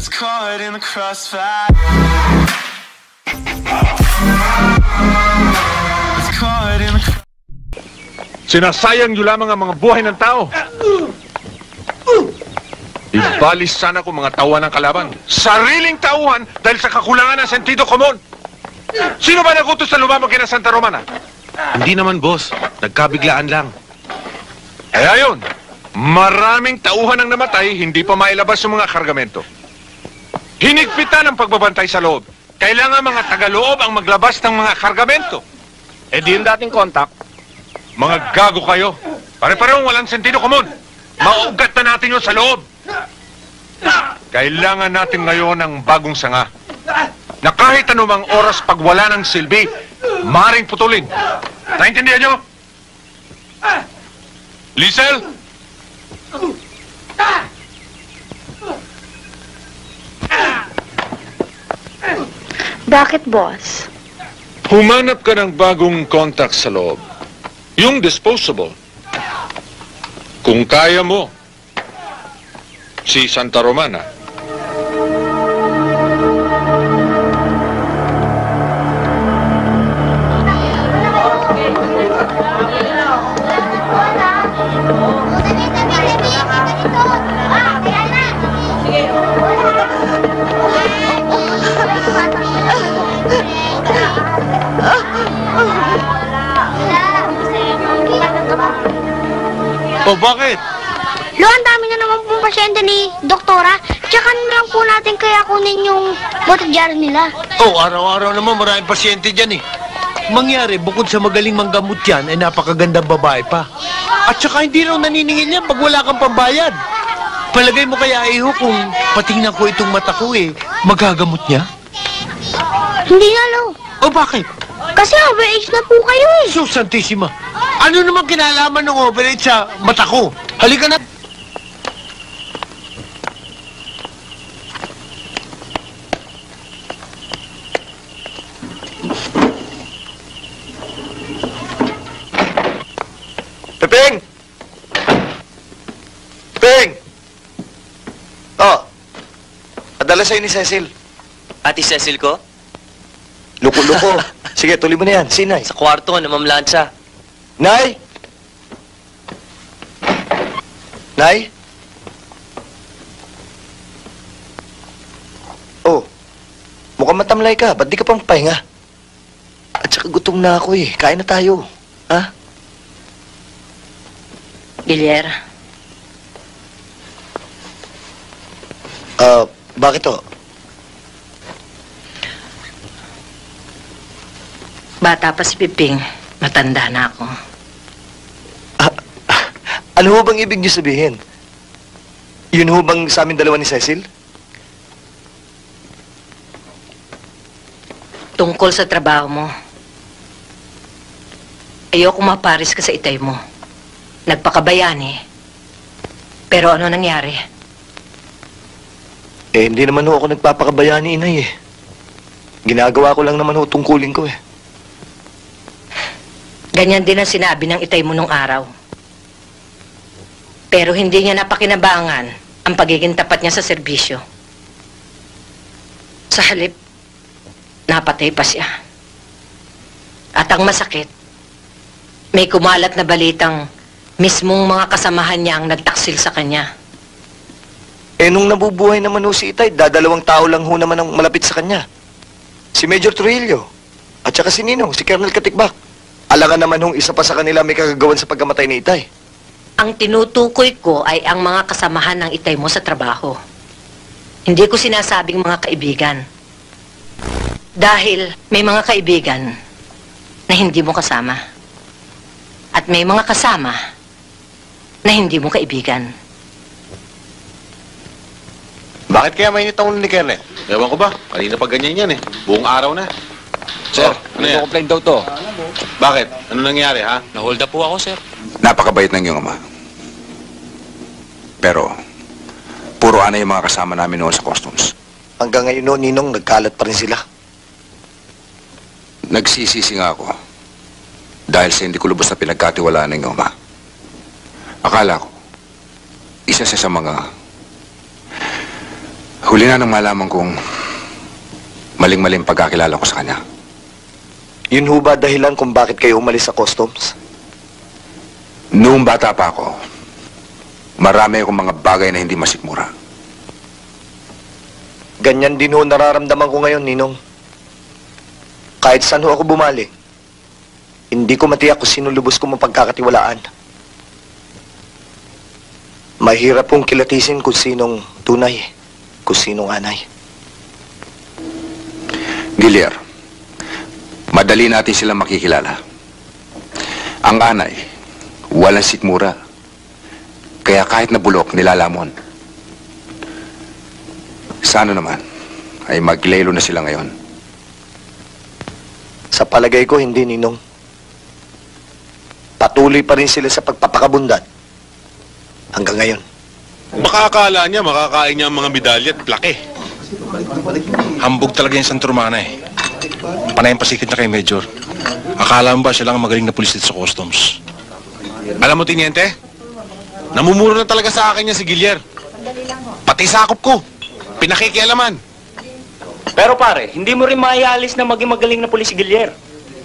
It's caught in the crossfire. It's caught in the Sinasayang nyo lamang ang mga buhay ng tao. Ibalis sana kung mga tauhan ng kalaban. Sariling tauhan dahil sa kakulangan ng sentido komon. Sino ba nagutos na lumamang kina Santa Romana? Hindi naman, boss. Nagkabiglaan lang. Kaya yun, maraming tauhan ang namatay, hindi pa mailabas yung mga kargamento. Hinigpitan ang pagbabantay sa loob. Kailangan mga tagaloob ang maglabas ng mga kargamento. Eh di yung dating kontak. Mga gago kayo. Pare-parehong walang sentido komon. Maugat na natin yun sa loob. Kailangan natin ngayon ng bagong sanga. Na kahit anumang oras pag wala ng silbi, maring putulin. Naintindihan nyo? Liesel? Bakit, boss? Humanap ka ng bagong contact sa loob. Yung disposable. Kung kaya mo, si Santa Romana. O, bakit? Lo, ang dami na naman pong pasyente ni Doktora. Tsaka na lang po natin kaya kunin yung botidyar nila. Oh, araw-araw naman maraming pasyente dyan eh. Mangyari, bukod sa magaling manggamot yan, ay napakagandang babae pa. At saka hindi raw naniningil yan pag wala kang pambayad. Palagay mo kaya, Iho, kung patingnan ko itong mata ko eh, magagamot niya? Hindi nga, Lo. O, bakit? Kasi overage na po kayo eh. Sus Santissima! Ano naman kinalaman ng overage sa mata ko? Halika na! Pepeng! Pepeng! Oh, padala sa'yo ni Cecil. Ate Cecil ko? Luko-luko. Sige, tuloy mo na yan. Sinay. Sa kwarto, namamlansya. Nay! Nay? Oh, mukhang matamlay ka. Ba't di ka pang pahinga? At saka gutom na ako eh. Kain na tayo. Ha? Bilier, Bakit to? bata pa si Piping. Matanda na ako. Ano ho bang ibig niyo sabihin? Yun ho bang sa amin dalawa ni Cecil? Tungkol sa trabaho mo. Ayoko maparis ka sa itay mo. Nagpakabayani. Pero ano nangyari? Eh, hindi naman ho ako nagpapakabayani, inay eh. Ginagawa ko lang naman ho tungkulin ko eh. Ganyan din ang sinabi ng itay mo nung araw. Pero hindi niya napakinabangan ang pagiging tapat niya sa serbisyo. Sa halip, napatay pa siya. At ang masakit, may kumalat na balitang mismong mga kasamahan niya ang nagtaksil sa kanya. Eh, nung nabubuhay naman ho si Itay, dadalawang tao lang ho naman ang malapit sa kanya. Si Major Trujillo, at saka si Ninong, si Colonel Katikbak. Alangan naman hong isa pa sa kanila may kagagawan sa pagkamatay ni Itay. Ang tinutukoy ko ay ang mga kasamahan ng itay mo sa trabaho. Hindi ko sinasabing mga kaibigan. Dahil may mga kaibigan na hindi mo kasama. At may mga kasama na hindi mo kaibigan. Bakit kaya mainit ang ulo ni Kernel? Ewan ko ba? Kanina pa ganyan yan eh. Buong araw na. Sir, ano yan? complaint daw to. Bakit? Ano nangyari, ha? Na-hold up po ako, sir. Napakabait ng iyong ama. Pero, puro ana yung mga kasama namin noon sa customs. Hanggang ngayon no, Ninong, nagkalat pa rin sila. Nagsisisi nga ako. Dahil sa hindi ko lubos na pinagkatiwalaan ng iyong ama. Akala ko, isa siya sa mga Huli na nang malaman kong maling-maling pagkakilala ko sa kanya. Yun ho ba dahilan kung bakit kayo umalis sa customs? Noong bata pa ako, marami akong mga bagay na hindi masikmura. Ganyan din ho nararamdaman ko ngayon, Ninong. Kahit saan ho ako bumalik, hindi ko matiyak kung sino lubos ko mapagkakatiwalaan. Mahirap pong kilatisin kung sinong tunay, kung sinong anay. Gilier, madali natin silang makikilala. Ang anay, walang sikmura. Kaya kahit nabulok, nilalamon. Sana naman, ay maglelo na sila ngayon. Sa palagay ko, hindi, Ninong. Patuloy pa rin sila sa pagpapakabundat. Hanggang ngayon. Baka akala niya makakain niya ang mga medalya at plaque. Hambog talaga yung Santo Romana eh. Panay ang pasikit na kay Major. Akala mo ba siya lang ang magaling na pulis dito sa customs? Alam mo, Tiniente, namumuro na talaga sa akin niya si Gilier. Pati sakop ko, pinakikialaman. Pero pare, hindi mo rin maialis na maging magaling na pulis si Gilier.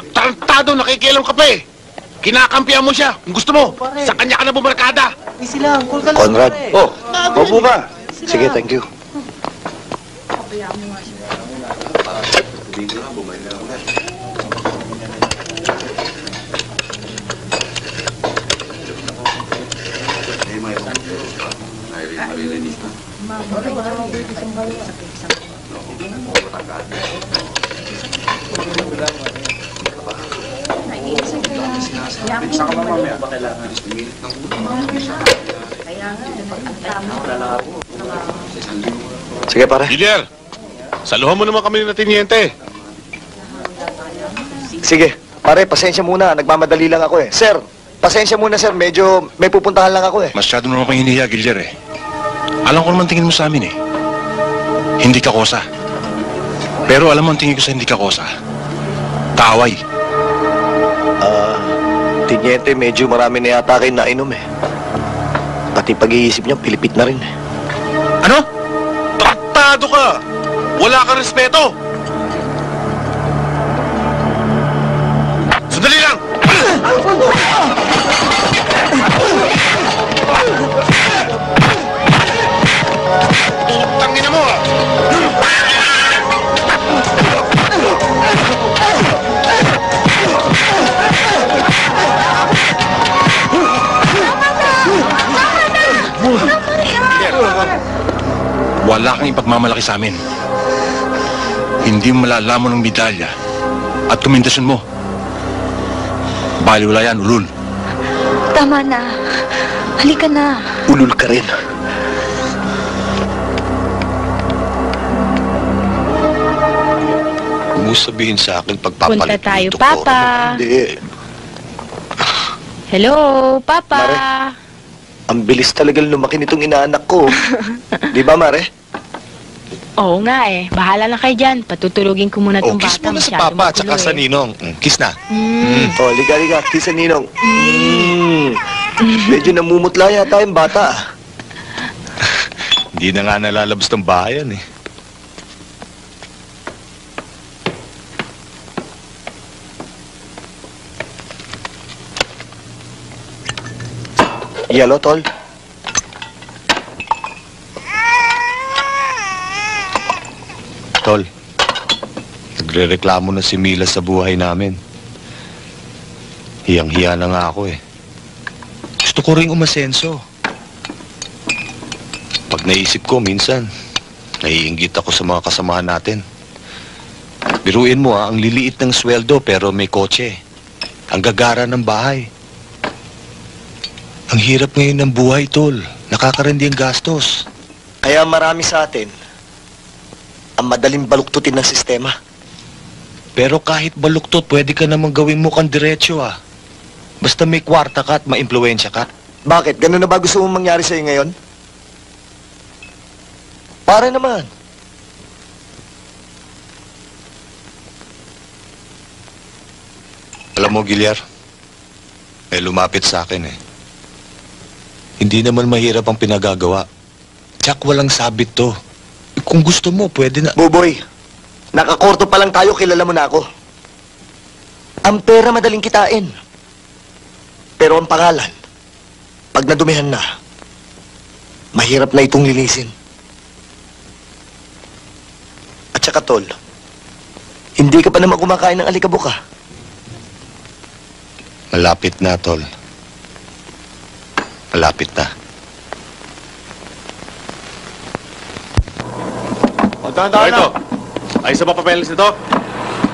Tartado, nakikialam ka pa eh. Kinakampihan mo siya. Kung gusto mo, sa kanya ka na bumarkada. Conrad. Oh, opo ka. Sige, thank you. Sige, pare. Gilier, saluhan mo naman kami na Tiniente. Sige, pare, pasensya muna. Nagmamadali lang ako eh. Sir, pasensya muna, sir. Medyo may pupuntahan lang ako eh. Masyado naman kang hinihiya, Gilier eh. Alam ko naman tingin mo sa amin eh. Hindi ka kosa. Pero alam mo ang tingin ko sa hindi ka kosa. Kaaway. Tiniente, medyo marami na yata kayo nainom eh. Pati pag-iisip niya, pilipit na rin eh. Ano? Tartado ka! Wala kang respeto! Sandali lang! Tangina mo ah! Wala kang ipagmamalaki sa amin. Hindi mo malalamon ng medalya at komendasyon mo. Baliwala yan, ulul. Tama na. Halika na. Ulul ka rin. Huwag mo sabihin sa akin Punta pagpapalit tayo, ng Papa. Hindi. Hello, Papa. Mare. Ang bilis talaga lumaki nitong inaanak ko. Di ba, Mare? Oo nga eh. Bahala na kayo dyan. Patutulugin ko muna tong kiss bata. muna sa Masyado Papa at saka magulo sa eh. Ninong. Kiss na. Oh, liga, kiss sa Ninong. Medyo namumutla yata yung bata. Hindi na nga nalalabas ng bahayan eh. Yellow, tol. Tol, nagre-reklamo na si Mila sa buhay namin. Hiyang-hiya na nga ako eh. Gusto ko ring umasenso. Pag naisip ko, minsan, naiinggit ako sa mga kasamahan natin. Biruin mo ang liliit ng sweldo pero may kotse. Ang gagara ng bahay. Ang hirap ngayon ng buhay, tol. Nakakarindi ang gastos. Kaya marami sa atin ang madaling baluktutin ng sistema. Pero kahit baluktot, pwede ka namang gawin mo kang diretsyo ah. Basta may kwarta ka at maimpluwensya ka. Bakit? Ganun na ba gusto mong mangyari sa'yo ngayon? Para naman. Alam mo, Gilyar, may lumapit sa akin eh. Hindi naman mahirap ang pinagagawa. Tsak walang sabit to. kung gusto mo, pwede na. Buboy, nakakorto pa lang tayo, kilala mo na ako. Ang pera madaling kitain. Pero ang pangalan, pag nadumihan na, mahirap na itong linisin. At saka, Tol, hindi ka pa naman kumakain ng alikabok, ah. Malapit na, Tol. Malapit na. Tahan-tahan na. Ayos na ba papeles nito?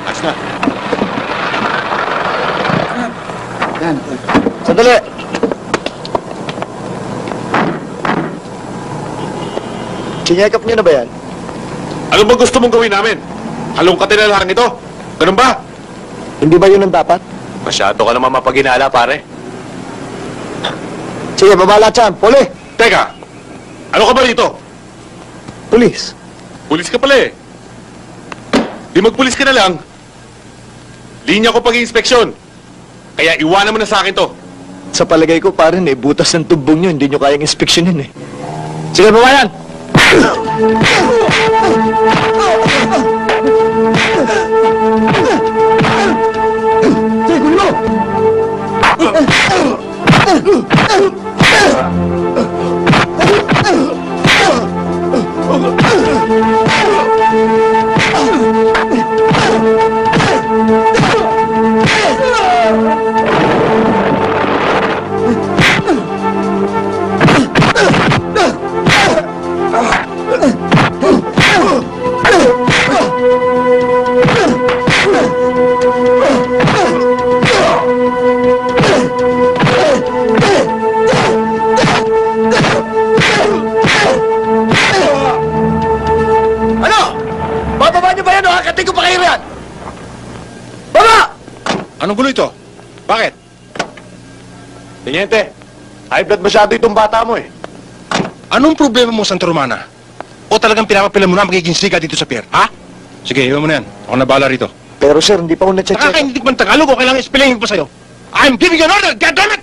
Ayos na. Sandali! Chinyekap niyo na ba yan? Ano ba gusto mong gawin namin? Halongkatin na lang ito. Ganun ba? Hindi ba yun ang dapat? Masyado ka naman mapaghinala, pare. Sige, babala dyan. Puli! Teka, ano ka ba rito? Pulis. Pulis ka pala eh. Di magpulis ka na lang. Linya ko pag-inspeksyon. Kaya iwanan mo na sa akin to. Sa palagay ko, parin eh, butas ng tubong nyo, hindi nyo kayang inspeksyonin eh. Sige, babayan! Sige, kunin mo! Anong gulo ito? Bakit? Teniente, high blood masyado itong bata mo eh. Anong problema mo, Santa Romana? O talagang pinapapila mo na magiging siga dito sa pier, ha? Sige, iwan mo na yan. Ako na bahala rito. Pero sir, hindi pa ako na-check. Nakakaindig man Tagalog o kailangan ispelingin pa sa'yo? I'm giving you an order! God damn it!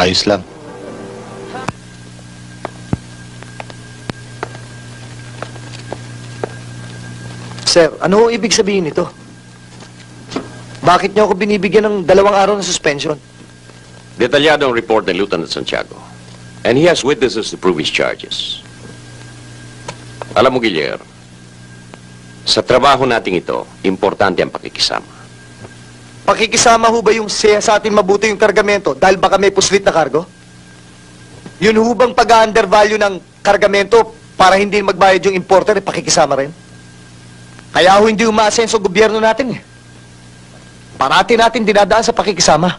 Ayos lang. Sir, ano ho ibig sabihin nito? Bakit niyo ako binibigyan ng 2 araw na suspension? Detalyado ang report ni Lieutenant Santiago. And he has witnesses to prove his charges. Alam mo, Guillermo, sa trabaho nating ito, importante ang pakikisama. Pakikisama ho ba yung siya sa atin mabuti yung kargamento dahil baka may puslit na kargo? Yun ho bang pag-undervalue ng kargamento para hindi magbayad yung importer, pakikisama rin? Kaya ho hindi umaasenso gobyerno natin eh. Parati natin dinadaan sa pakikisama.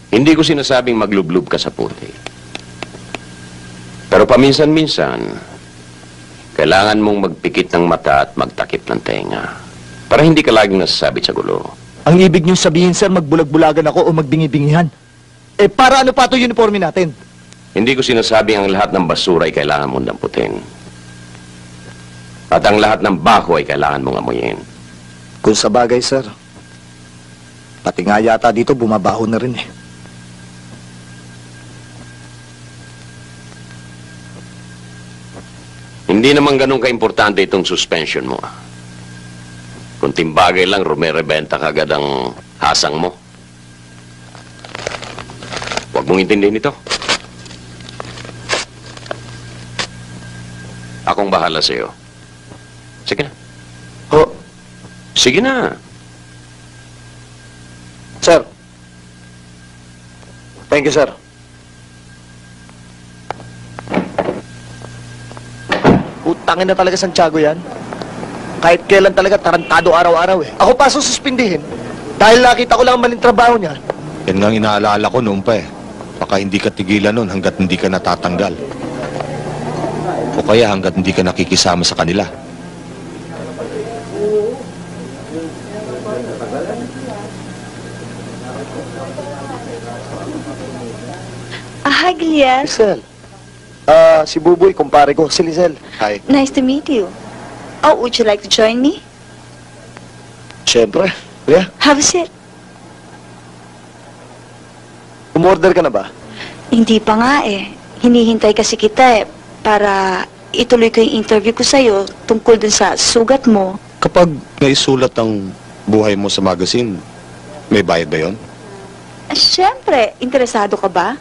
Hindi ko sinasabing maglublub ka sa puti. Pero paminsan-minsan, kailangan mong magpikit ng mata at magtakip ng tenga para hindi ka laging nasasabit sa gulo. Ang ibig niyong sabihin, sir, magbulag-bulagan ako o magbingi-bingihan? Eh, para ano pa ito uniforme natin? Hindi ko sinasabing ang lahat ng basura ay kailangan mong damputin. At ang lahat ng bako ay kailangan mong amuyin. Kung sa bagay, sir. Pati nga yata dito bumabaho na rin eh. Hindi naman ganun ka-importante itong suspension mo. Kunting bagay lang, rumerebenta ka agad ang hasang mo. Huwag mong intindihin ito. Akong bahala sa'yo. Sige na. Ho? Sige na. Sir. Thank you, sir. Utangin na talaga Santiago yan. Kahit kailan talaga tarantado araw-araw eh. Ako pa sususpindihin. Dahil nakita ko lang ang maling trabaho niya. Yan nga ang inaalala ko noon pa eh. Baka hindi ka tigilan noon hanggat hindi ka natatanggal. O kaya hanggat hindi ka nakikisama sa kanila. Hi, Guillermo. Lizel. Si Buboy, kumpare ko. Si Lizel. Hi. Nice to meet you. Oh, would you like to join me? Siyempre. Kuya, Have a seat. umorder ka na ba? Hindi pa nga eh. Hinihintay kasi kita eh. Para ituloy ko yung interview ko sa'yo tungkol dun sa sugat mo. Kapag naisulat ang buhay mo sa magazine, may bayad ba yun? Siyempre, interesado ka ba?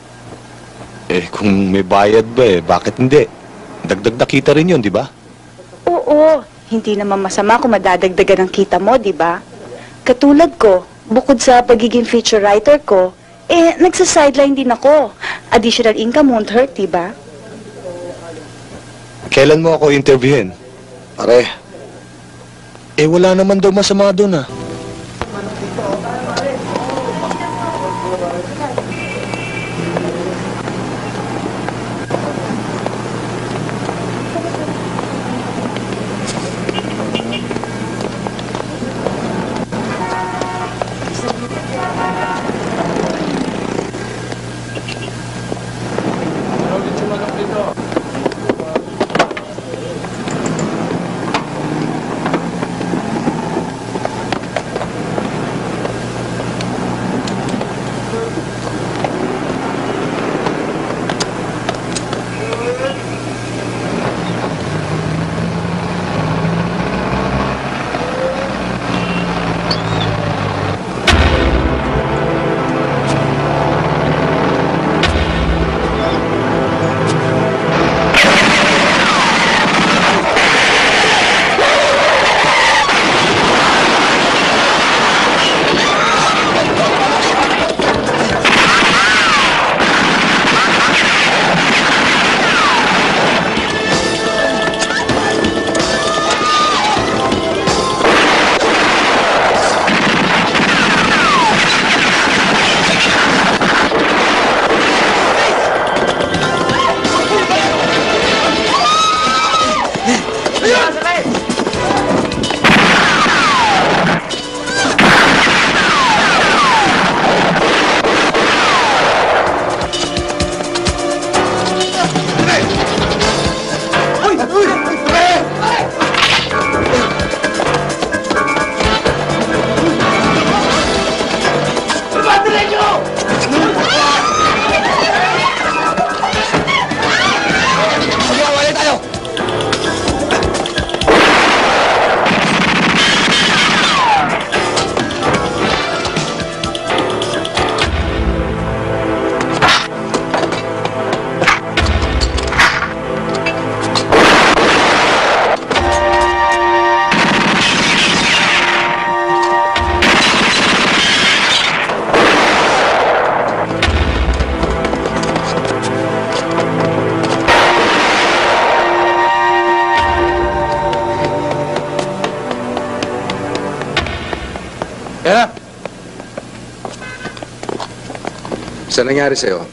Eh, kung may bayad ba eh, bakit hindi? Dagdag na kita rin yun, di ba? Oo, hindi naman masama kung madadagdagan ang kita mo, di ba? Katulad ko, bukod sa pagiging feature writer ko, eh, nagsa-sideline din ako. Additional income won't hurt, di ba? Kailan mo ako interviewin? Pare. Eh, wala naman daw masama doon ah. Kaya sa nangyari sa'yo,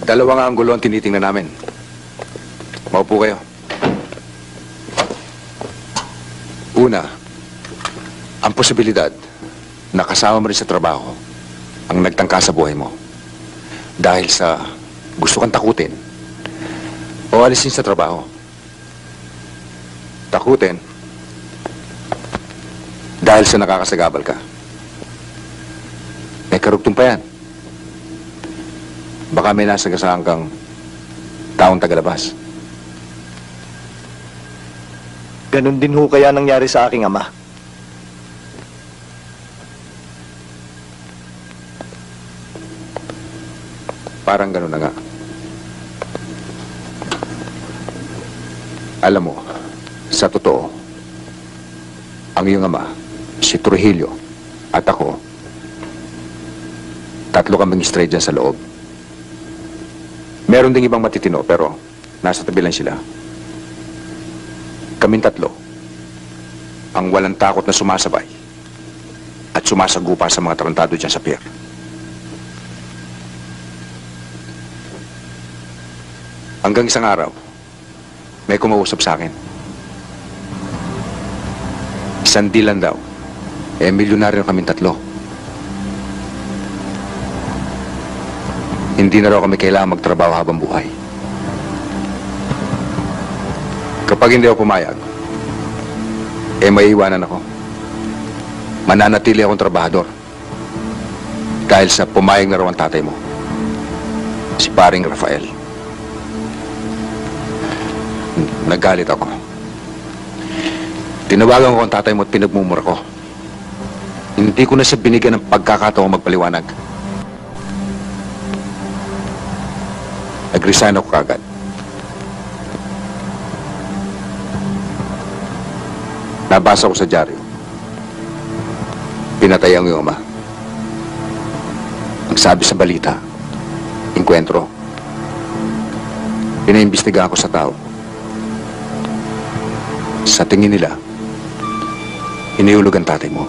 dalawang anggulo ang tinitingnan namin. Maupo kayo. Una, ang posibilidad na kasama mo rin sa trabaho ang nagtangka sa buhay mo dahil sa gusto kang takutin o alisin sa trabaho. Takutin dahil sa nakakasagabal ka. May karugtong pa yan. Baka may nasagasaan kang taong tagalabas. Ganon din ho kaya nangyari sa aking ama. Parang gano'n na nga. Alam mo, sa totoo, ang iyong ama, si Trujillo, at ako, tatlo kaming stray dyan sa loob. Meron ding ibang matitino, pero nasa tabi lang sila. Kaming tatlo, ang walang takot na sumasabay at sumasagupa sa mga tarantado dyan sa pier. Hanggang isang araw, may kumausap sa akin. Isang dilan daw, milyonaryo kaming tatlo. Hindi na raw kami kailangan magtrabaho habang buhay. Kapag hindi ako pumayag, maiiwanan ako. Mananatili akong trabahador. Dahil sa pumayag na raw ang tatay mo, si Paring Rafael. Nagalit ako. Tinawagan ko ang tatay mo at pinagmumura ko. Hindi ko na siya binigyan ng pagkakataong magpaliwanag. Nag-resign ako kagad. Nabasa ko sa dyaryo. Pinatay ang iyong ama. Ang sabi sa balita, inkwentro. Pinaimbestigahan ko sa tao. Sa tingin nila, hinihulog ang tatay mo.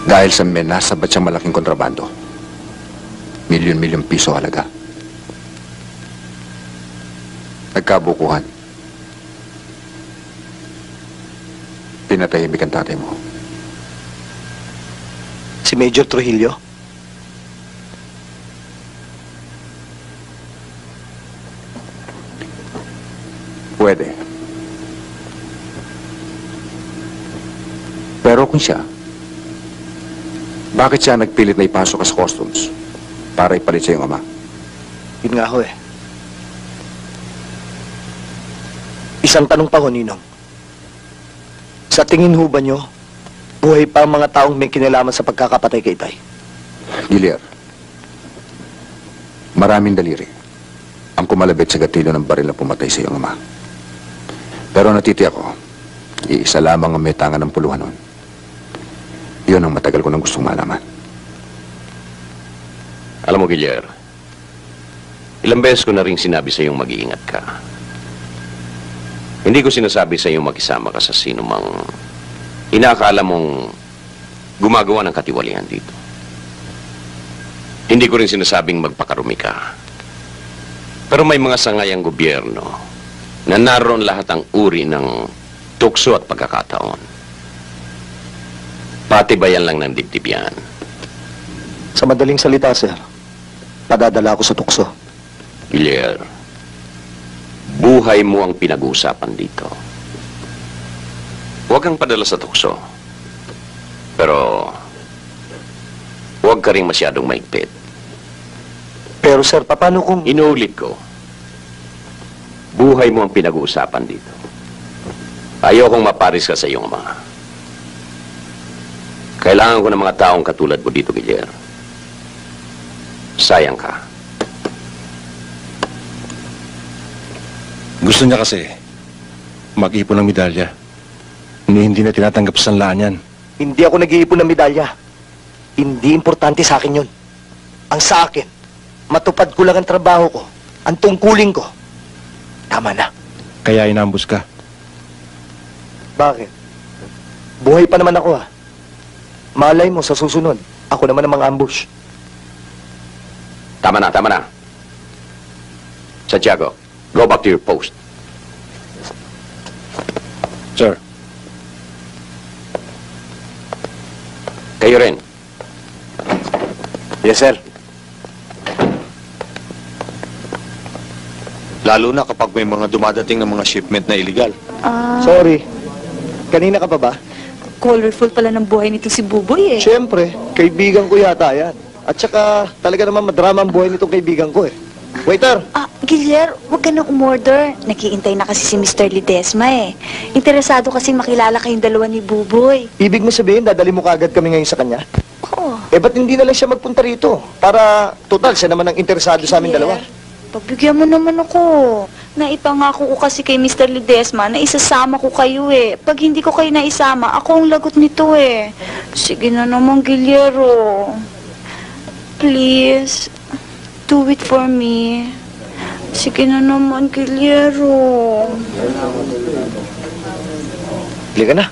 Dahil sa may nasabat siyang malaking kontrabando. Milyon-milyon piso halaga. Nagkabukuhan. Pinatahimik ang tatay mo. Si Major Trujillo? Pwede. Pero kung siya, bakit siya nagpilit na ipasok ka sa customs para ipalit sa iyong ama? Yun nga ho eh. Isang tanong pa ho, Ninong. Sa tingin ho ba nyo, buhay pa ang mga taong may kinalaman sa pagkakapatay kay Tay? Gilear, maraming daliri ang kumalabit sa gatilyo ng baril na pumatay sa iyong ama. Pero natitiyak ko, iisa lamang ang may tangan ng puluhan nun. Yun ang matagal ko nang gustong malaman. Alam mo, Gilear, ilang beses ko na rin sinabi sa iyong mag-iingat ka. Hindi ko sinasabi sa iyong makisama ka sa sino mang inaakala mong gumagawa ng katiwalian dito. Hindi ko rin sinasabing magpakarumi ka. Pero may mga sangayang gobyerno na naroon lahat ang uri ng tukso at pagkakataon. Patibayan lang ng dibdib yan. Sa madaling salita, sir, padadala ako sa tukso. Gilear, buhay mo ang pinag-uusapan dito. Huwag kang padala sa tukso. Pero, huwag ka rin masyadong maigpit. Pero sir, paano kung... Inuulit ko, buhay mo ang pinag-uusapan dito. Ayokong maparis ka sa iyong ama. Kailangan ko ng mga taong katulad mo dito, Gilear. Sayang ka. Gusto niya kasi mag-ipon ng medalya. Hindi na tinatanggap sa sanlaan yan. Hindi ako nag-iipon ng medalya. Hindi importante sa akin yun. Ang sa akin, matupad ko lang ang trabaho ko, ang tungkulin ko. Tama na. Kaya inambus ka. Bakit? Buhay pa naman ako ah. Malay mo sa susunod, ako naman ang mga ambush. Tama na, tama na. Santiago, go back to your post. Sir. Kayo rin. Yes, sir. Lalo na kapag may mga dumadating ng mga shipment na illegal. Sorry. Kanina ka pa ba? Colorful pala ng buhay nito si Buboy eh. Siyempre, kaibigan ko yata yan. At saka, talaga naman madrama ang buhay nitong kaibigan ko eh. Waiter! Guilher, huwag ka nang umorder. Nakiintay na kasi si Mr. Ledesma eh. Interesado kasi makilala kayong dalawa ni Buboy. Ibig mo sabihin, dadali mo kagad kami ngayon sa kanya? Oo. Eh, ba't hindi na lang siya magpunta rito? Para, total, siya naman ang interesado sa amin dalawa. Pagbigyan mo naman ako. Naipangako ko kasi kay Mr. Ledesma na isasama ko kayo eh. Pag hindi ko kayo naisama, ako ang lagot nito eh. Sige na naman, Guillermo. Please, do it for me. Sige na naman, Guillermo. Halika na.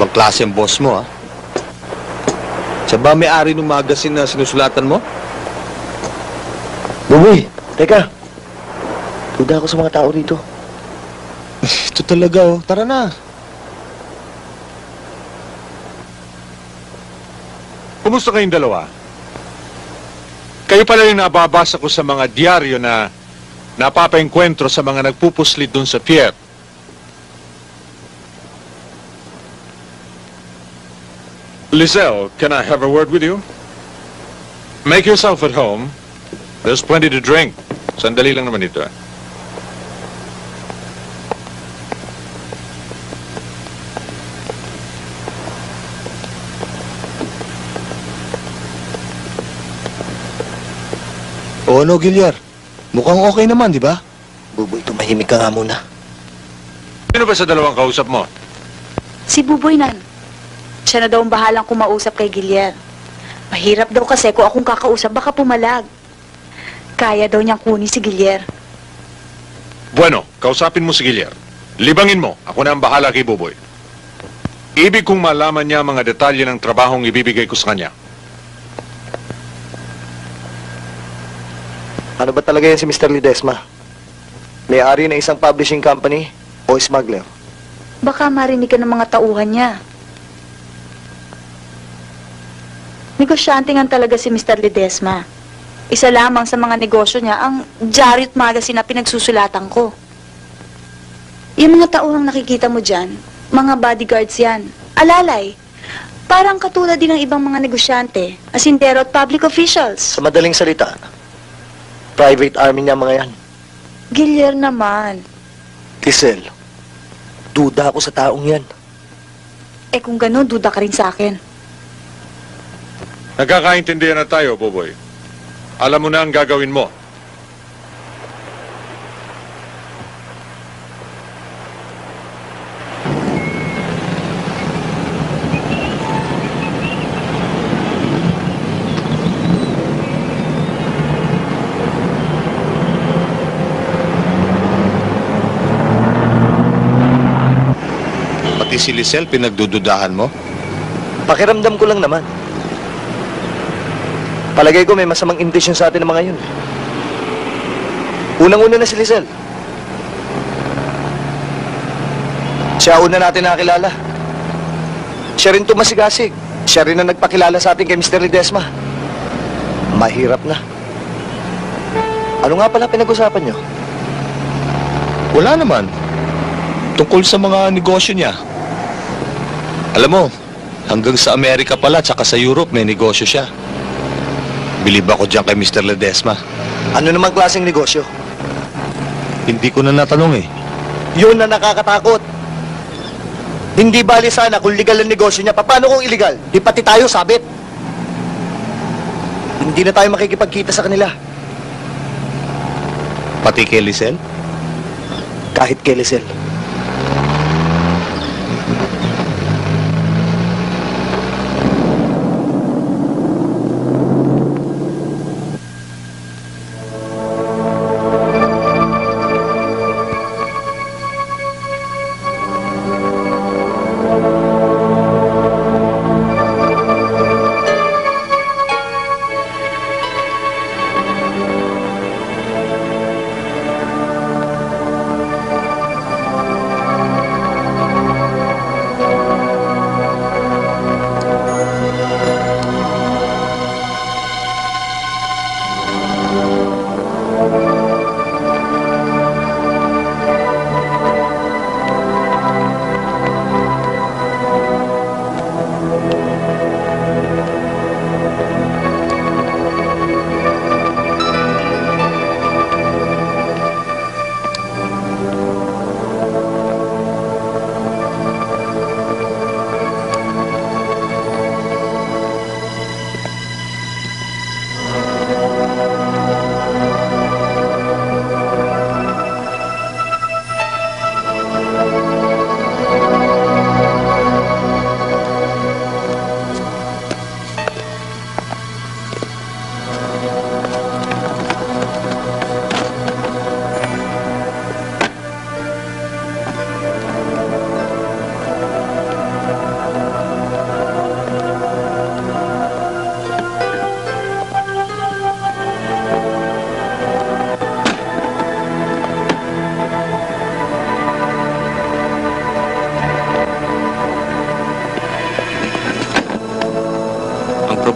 Ibang klase ang boss mo, ha? Siya ba may-ari ng magazine na sinusulatan mo? Buboy, teka. Duda ako sa mga tao rito. Ito talaga, oh. Tara na. Kumusta kayong dalawa? Kayo pala yung nababasa ko sa mga diaryo na napapaengkwentro sa mga nagpupuslit dun sa pier. Lizelle, can I have a word with you? Make yourself at home. There's plenty to drink. Sandali lang naman ito. Oo, no, Guillermo. Mukhang okay naman, di ba? Buboy, tumahimik ka nga muna. Sino ba sa dalawang kausap mo? Si Buboy nan. Siya na daw ang bahalang kumausap kay Guillermo. Mahirap daw kasi kung akong kakausap, baka pumalag. Kaya daw niyang kunin si Guillermo. Bueno, kausapin mo si Guillermo. Libangin mo. Ako na ang bahala kay Buboy. Ibig kong malaman niya ang mga detalye ng trabahong ibibigay ko sa kanya. Ano ba talaga yan si Mr. Ledesma? May-ari ng isang publishing company o smuggler? Baka marinig ka ng mga tauhan niya. Negosyante nga talaga si Mr. Ledesma. Isa lamang sa mga negosyo niya ang Jarrett Magazine na pinagsusulatan ko. Yung mga tauhang nakikita mo dyan, mga bodyguards yan. Alalay, parang katulad din ng ibang mga negosyante, asindero at public officials. Sa madaling salita, private army niya mga yan. Guillermo naman. Lizelle, duda ako sa taong yan. Eh kung gano'n, duda ka rin sa akin. Nagkakaintindihan na tayo, Buboy. Alam mo na ang gagawin mo. Pati si Lizelle, pinagdududahan mo? Pakiramdam ko lang naman. Palagay ko may masamang intensyon sa atin ng mga yun. Unang-una na si Lizelle. Siya una natin nakakilala. Siya rin tumasigasig. Siya rin ang nagpakilala sa atin kay Mr. Ledesma. Mahirap na. Ano nga pala pinag-usapan nyo? Wala naman. Tungkol sa mga negosyo niya. Alam mo, hanggang sa Amerika pala tsaka sa Europe may negosyo siya. Bilib ako dyan kay Mr. Ledesma. Ano namang klaseng negosyo? Hindi ko na natanong eh. Yun na nakakatakot. Hindi bali sana kung legal ang negosyo niya. Paano kung illegal? Di pati tayo sabit. Hindi na tayo makikipagkita sa kanila. Pati kay Lisel? Kahit kay Lisel.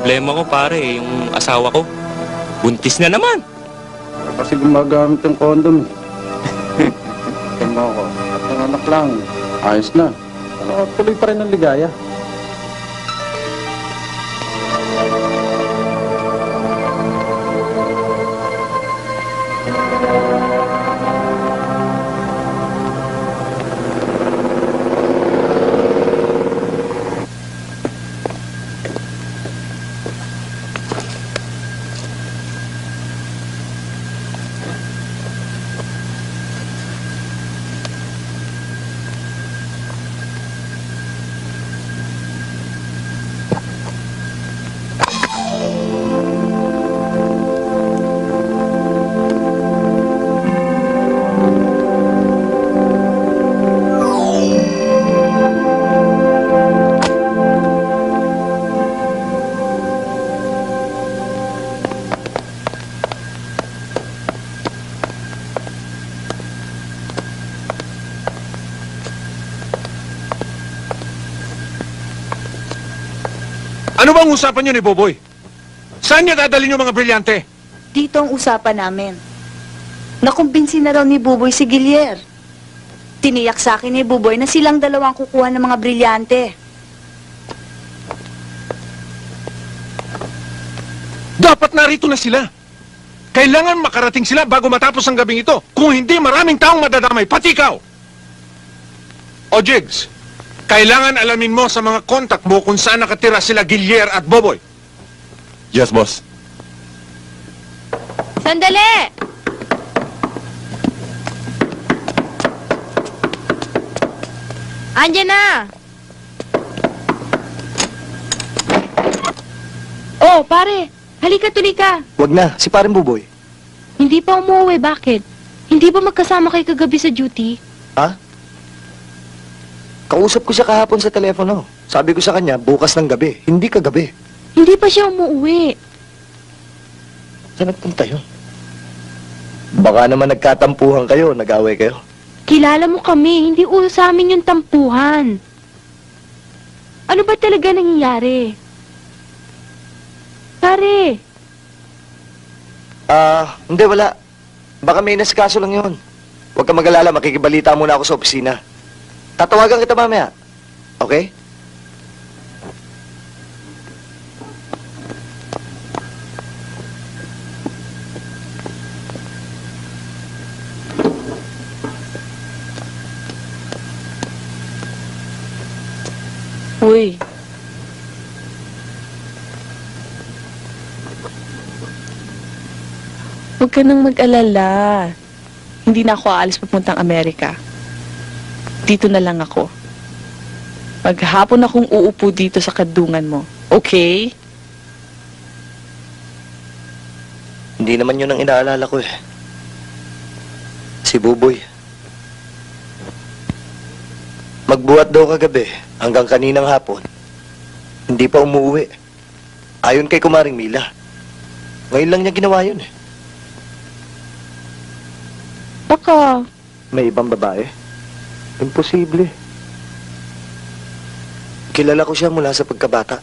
Problema ko pare, yung asawa ko, buntis na naman. Kasi gumagamit ng condom eh. Tama ko. At ang anak lang, ayos na. Pero tuloy pa rin ang ligaya. Ano bang usapan niyo ni Boboy? Saan niya dadalhin yung mga brilyante? Dito ang usapan namin. Nakumbinsi na raw ni Buboy si Gilier. Tiniyak sa akin ni Buboy na silang dalawang kukuha ng mga brilyante. Dapat narito na sila. Kailangan makarating sila bago matapos ang gabing ito. Kung hindi, maraming taong madadamay, pati ikaw. O Jigs, kailangan alamin mo sa mga kontak mo kung saan nakatira sila Gilier at Boboy. Yes, boss. Sandali! Andiyan na! Oh, pare! Halika, tuloy ka! Wag na, si paring Buboy. Hindi pa umuwi, bakit? Hindi ba magkasama kayo kagabi sa duty? Ha? Kausap ko siya kahapon sa telepono. Sabi ko sa kanya, bukas ng gabi, hindi kagabi. Hindi pa siya umuwi. Saan nagpunta yun? Baka naman nagkatampuhan kayo, nag-away kayo. Kilala mo kami, hindi uso sa amin yung tampuhan. Ano ba talaga nangyayari? Pare! Hindi, wala. Baka may nasikaso lang yun. Huwag ka mag-alala, makikibalita muna ako sa opisina. Tatawagan kita mamaya. Okay? Uy. Huwag ka nang mag-alala. Hindi na ako aalis papuntang Amerika. Dito na lang ako. Maghapon akong uupo dito sa kadungan mo. Okay? Hindi naman yun ang inaalala ko eh. Si Buboy. Magbuhat daw kagabi hanggang kaninang hapon. Hindi pa umuwi. Ayon kay Kumaring Mila. Ngayon lang niya ginawa yun eh. Baka may ibang babae? Imposible. Kilala ko siya mula sa pagkabata.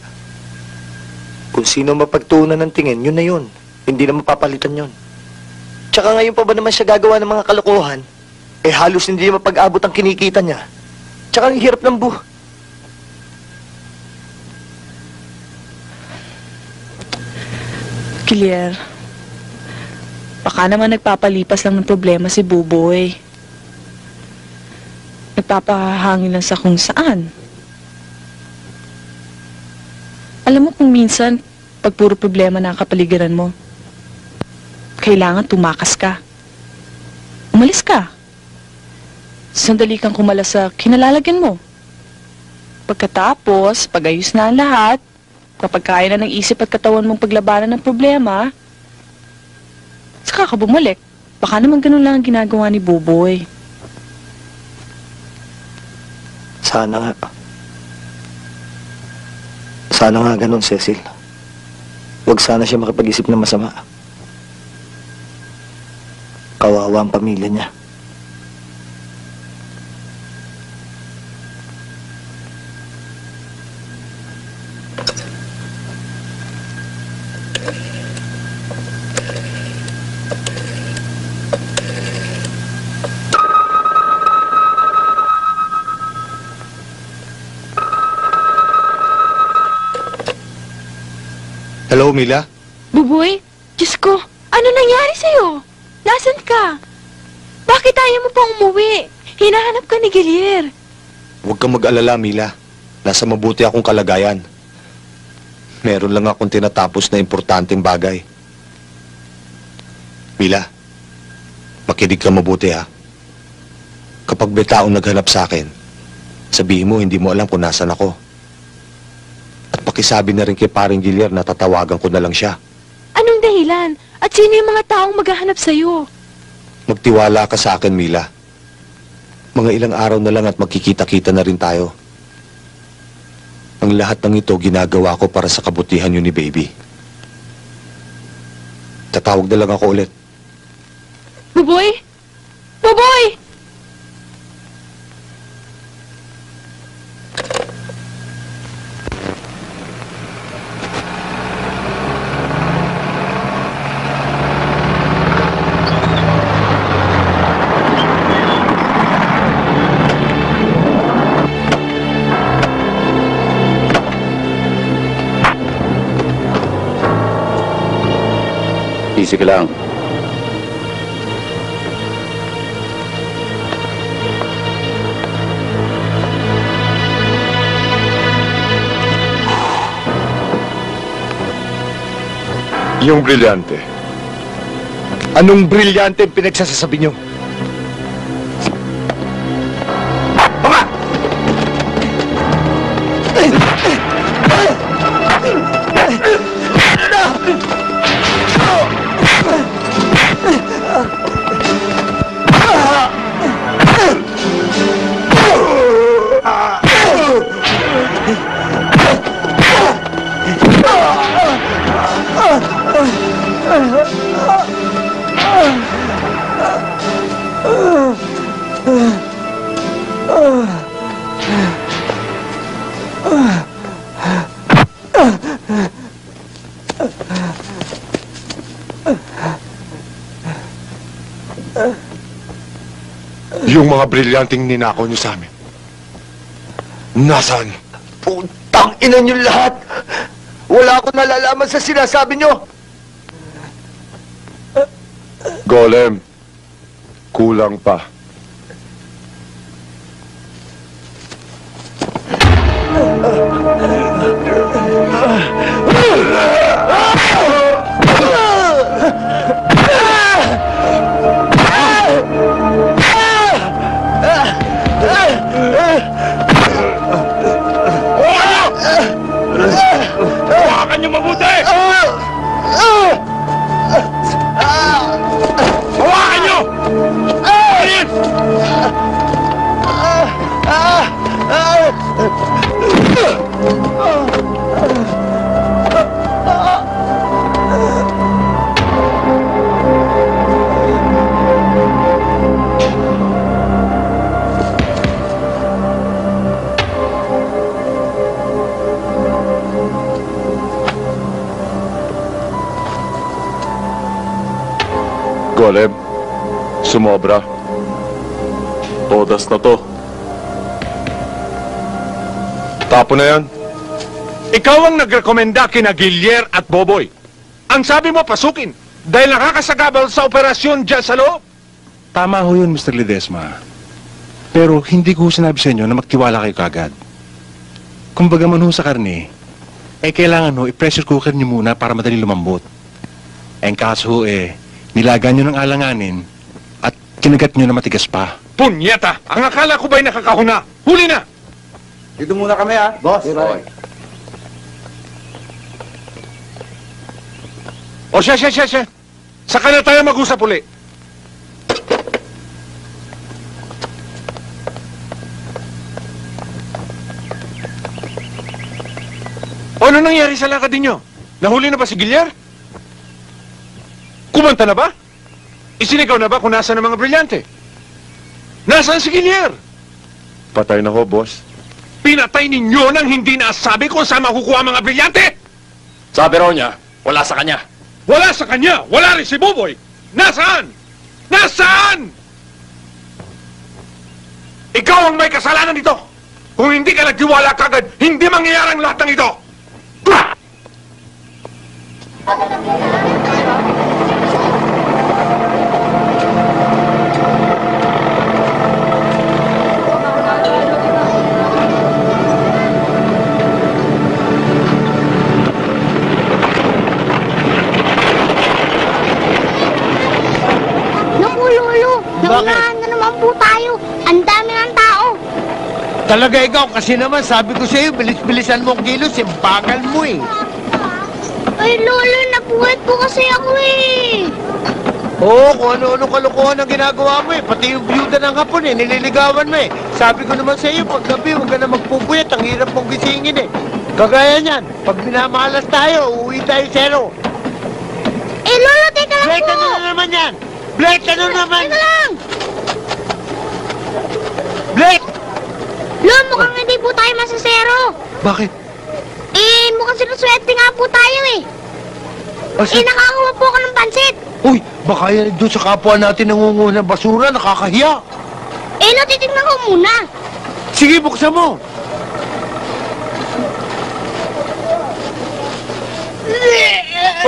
Kung sino mapagtuunan ng tingin, yun na yun. Hindi na mapapalitan yun. Tsaka ngayon pa ba naman siya gagawa ng mga kalokohan? Eh halos hindi mapag-abot ang kinikita niya. Tsaka ang hirap ng buhay. Clear. Baka naman nagpapalipas lang ng problema si Buboy. Nagpapahangin lang sa kung saan. Alam mo kung minsan, pag puro problema na ang kapaligiran mo, kailangan tumakas ka. Umalis ka. Sandali kang kumala sa kinalalagyan mo. Pagkatapos, pag-ayos na ang lahat, kapag kaya na ng isip at katawan mong paglabanan ng problema, saka ka bumalik. Baka naman ganun lang ang ginagawa ni Buboy. Sana nga. Sana nga ganun, Cecil. Huwag sana siya makapag-isip na masama. Kawawa ang pamilya niya. Hello, Mila? Buboy, Diyos ko, ano nangyari sa'yo? Nasaan ka? Bakit ayaw mo pa umuwi? Hinahanap ka ni Gilier. Huwag kang mag-alala, Mila. Nasa mabuti akong kalagayan. Meron lang akong tinatapos na importanteng bagay. Mila, makinig ka mabuti ha. Kapag may taong naghanap sa akin, sabihin mo hindi mo alam kung nasan ako. At pakisabi na rin kay paring Gilier na tatawagan ko na lang siya. Anong dahilan? At sino yung mga taong maghahanap sa'yo? Magtiwala ka sa akin, Mila. Mga ilang araw na lang at magkikita-kita na rin tayo. Ang lahat ng ito ginagawa ko para sa kabutihan yun ni Baby. Tatawag na lang ako ulit. Buboy? Buboy! Easy ka lang. Yung brilyante. Anong brilyante ang pinagsasasabi niyo? Yung mga brilyanteng ninakaw niyo sa amin. Nasaan? Putang ina niyo lahat! Wala akong nalalaman sa sinasabi niyo! Golem, kulang pa. Hawakan niyo mabuti! Hawakan niyo! Ayan! Golem, sumobra. Todas na to. Tapo na yan. Ikaw ang nagrekomenda kina Gilier at Boboy. Ang sabi mo, pasukin. Dahil nakakasagabal sa operasyon dyan sa loob. Tama ho yun, Mr. Ledesma. Pero hindi ko sinabi sa inyo na magtiwala kayo kagad. Kumbaga man ho sa karne, kailangan ho i-pressure cooker niyo muna para madali lumambot. Ang kaso ho nilagan nyo ng alanganin at kinagat nyo na matigas pa. Punyeta! Ang akala ko ba'y nakakahuna? Huli na! Dito muna kami, ha? Boss. Okay. O siya. Saka na tayo mag-usap uli. O ano nangyari sa lakad ninyo? Nahuli na ba si Gilier? Kumanta na ba? Isinigaw na ba kung nasaan ang mga brilyante? Nasaan si Gilier? Patay na ho, boss. Pinatay ninyo nang hindi nasabi kung saan makukuha ang mga brilyante? Sabi raw niya, wala sa kanya. Wala sa kanya! Wala rin si Boboy! Nasaan? Nasaan? Ikaw ang may kasalanan dito! Kung hindi ka nagtiwala kagad, hindi mangyayari ang lahat ng ito! Naunahan na naman po tayo. Ang dami ng tao. Talaga ikaw, kasi naman sabi ko sa iyo, bilis-bilisan mo ang kilos, bagal mo eh. Ay, Lolo, nabuhat po kasi ako eh. Oo, kung ano-ano kalokohan ang ginagawa mo eh. Pati yung byuda ng hapon eh, nililigawan mo eh. Sabi ko naman sa iyo, pag gabi, huwag ka na magpupuyat, ang hirap mong gisingin eh. Kagaya niyan, pag minamalas tayo, uuwi tayo zero. Eh, Lolo, teka lang Blake, po. ano na naman yan? Blake, ano naman? Teka lang. Blake! Lolo, mukhang hindi po tayo masasero. Bakit? Eh, mukhang sinuswerte nga po tayo eh. Nakakuha po ako ng pansit. Uy, baka yan doon sa kapwa natin nangunguha ng basura, nakakahiya. Eh, Lolo, titignan ko muna. Sige, buksan mo.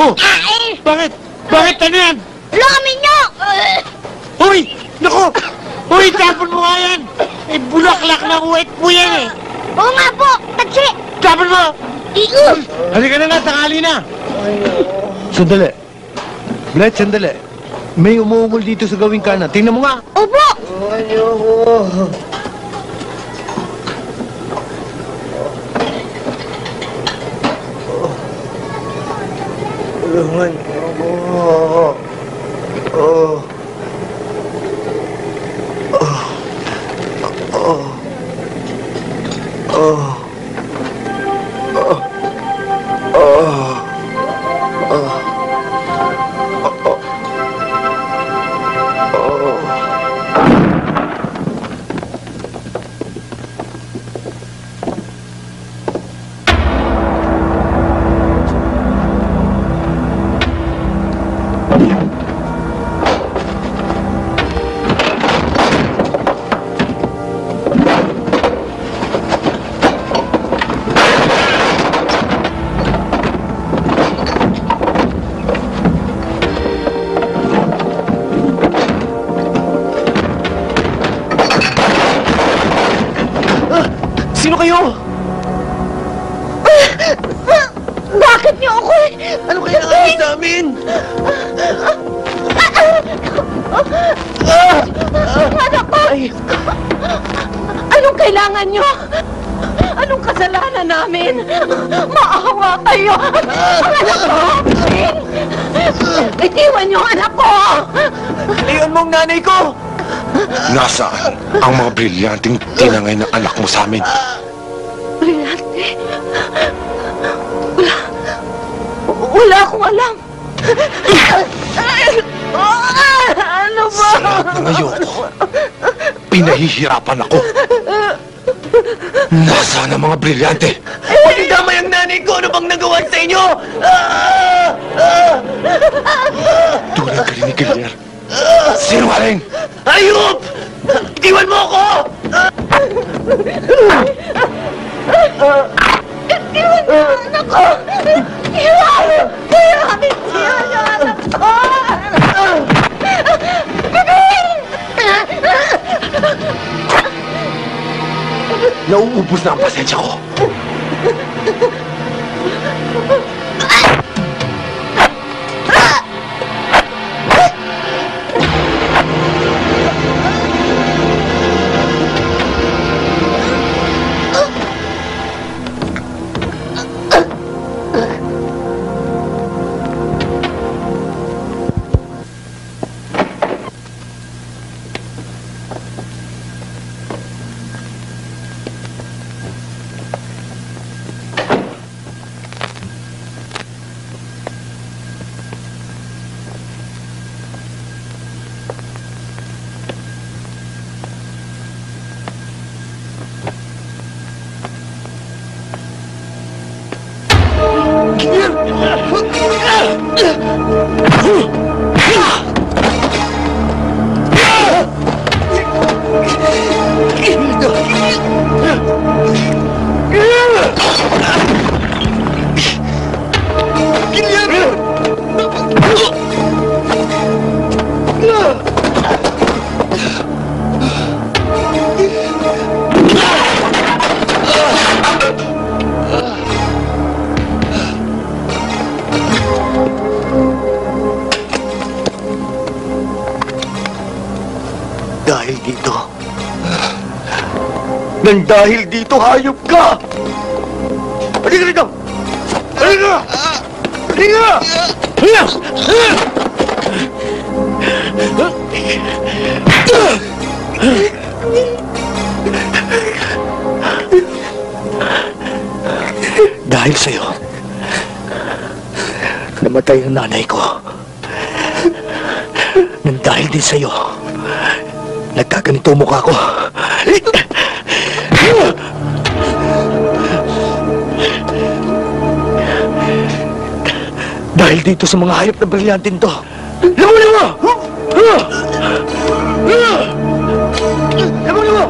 Oh, bakit? Bakit ano yan? Lolo, kami nyo. Uy, naku! Uy, tapon mo nga yan! Eh, bulaklak na uwet po yan eh! Oo nga po, tagsi! Tapon mo! Iyon! Halika na nga, tanghali na! Sandali. Brett, sandali. May umuungol dito sa gawing kanan. Tingnan mo nga! Opo! Ayoko. Tulungan niyo ako. Oh. Anak ko! Anong kailangan nyo? Anong kasalanan namin? Maawa kayo! Ang anak ko! Itiwan niyo ang anak ko! Leon mong nanay ko! Nasaan ang mga brilyanteng tinangay ng anak mo sa amin? Brilyante? Wala akong alam. Ano ba? Sa lahat ng ayoko, pinahihirapan ako. Nasaan ang mga brilyante? Huwag idamay ang nanay ko! Ano bang nagawa sa inyo? Tulad ka rin ni Gilier. Sinungaling! Ayup! Iwan mo ako! Iwan mo ang anak ko! Iwan! Iwan ang anak ko! Nauubos na ang pasensya ko. Dahil dito. Nang dahil dito, hayop ka! Halika rito! Halika! Halika! Dahil sa'yo, namatay ang nanay ko. Nang dahil din sa'yo, nagkaganito ang mukha ko. Dahil dito sa mga hayop na brilyantin to. Lamunin mo! Lamunin mo! Lamunin mo!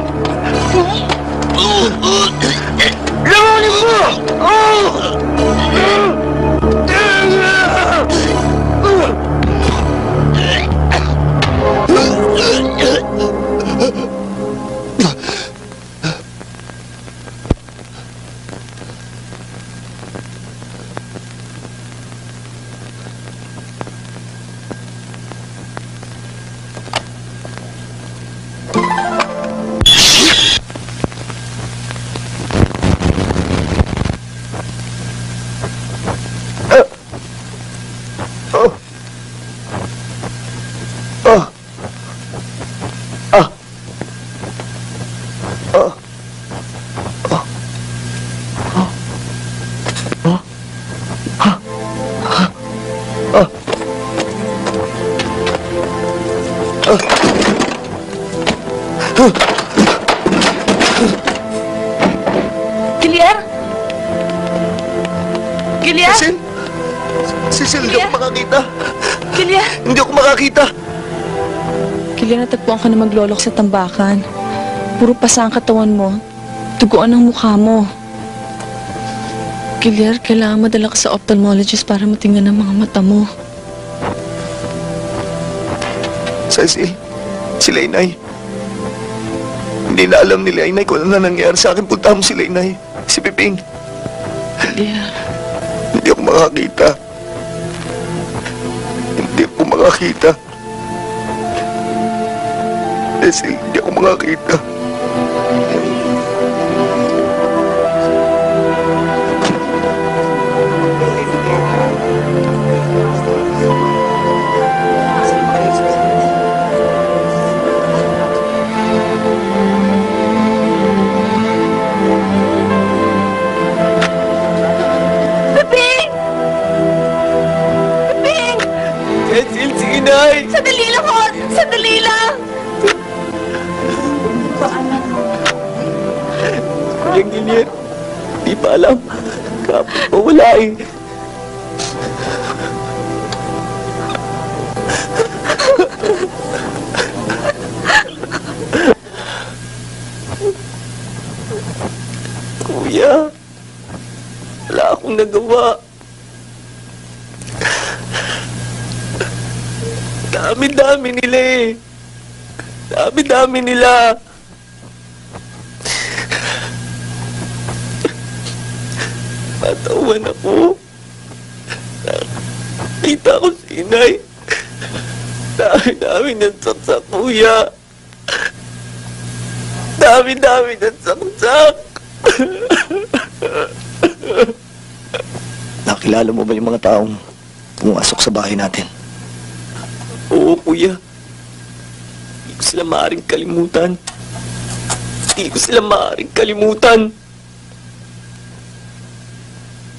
Gilier? Gilier? Cecil, hindi ako makakita. Gilier? Hindi ako makakita. Gilier, natagpuan ka na maglolok sa tambakan. Puro pasa ang katawan mo. Tuguan ang mukha mo. Gilier, kailangan madala ka sa ophthalmologist para matingnan ang mga mata mo. Cecil, sila inay. Hindi na alam nila inay kung ano na nangyari sa akin. Punta mo sila inay. Si Piping. Gilier. Hindi ako makakita. makakita. Cecil, hindi ako makakita. Sandali lang, Hon! Sandali lang! Kuya Gilier, di pa alam. Kapag mawala eh. Kuya, wala akong nagawa. Dami-dami nila eh. Dami-dami nila. Matawan ako. Nakita ko si inay. Dami-dami ng saksak, kuya. Dami-dami ng saksak. Nakilala mo ba yung mga taong pumasok sa bahay natin? Oo, kuya. Hindi ko sila maaaring kalimutan. Hindi ko sila maaaring kalimutan.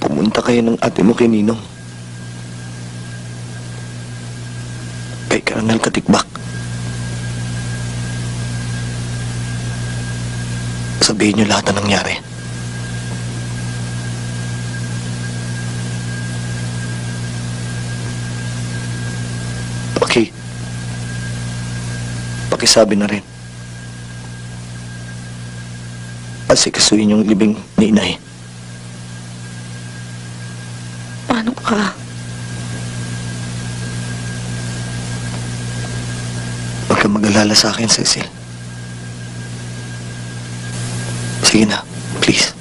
Pumunta kayo ng ate mo kay Ninong. Kay Colonel Katikbak. Sabihin niyo lahat na nangyari. Pakisabi na rin. Asikasuhin yung libing ni inay. Paano ka? Huwag kang mag-alala sa akin, Cecil. Sige na, please.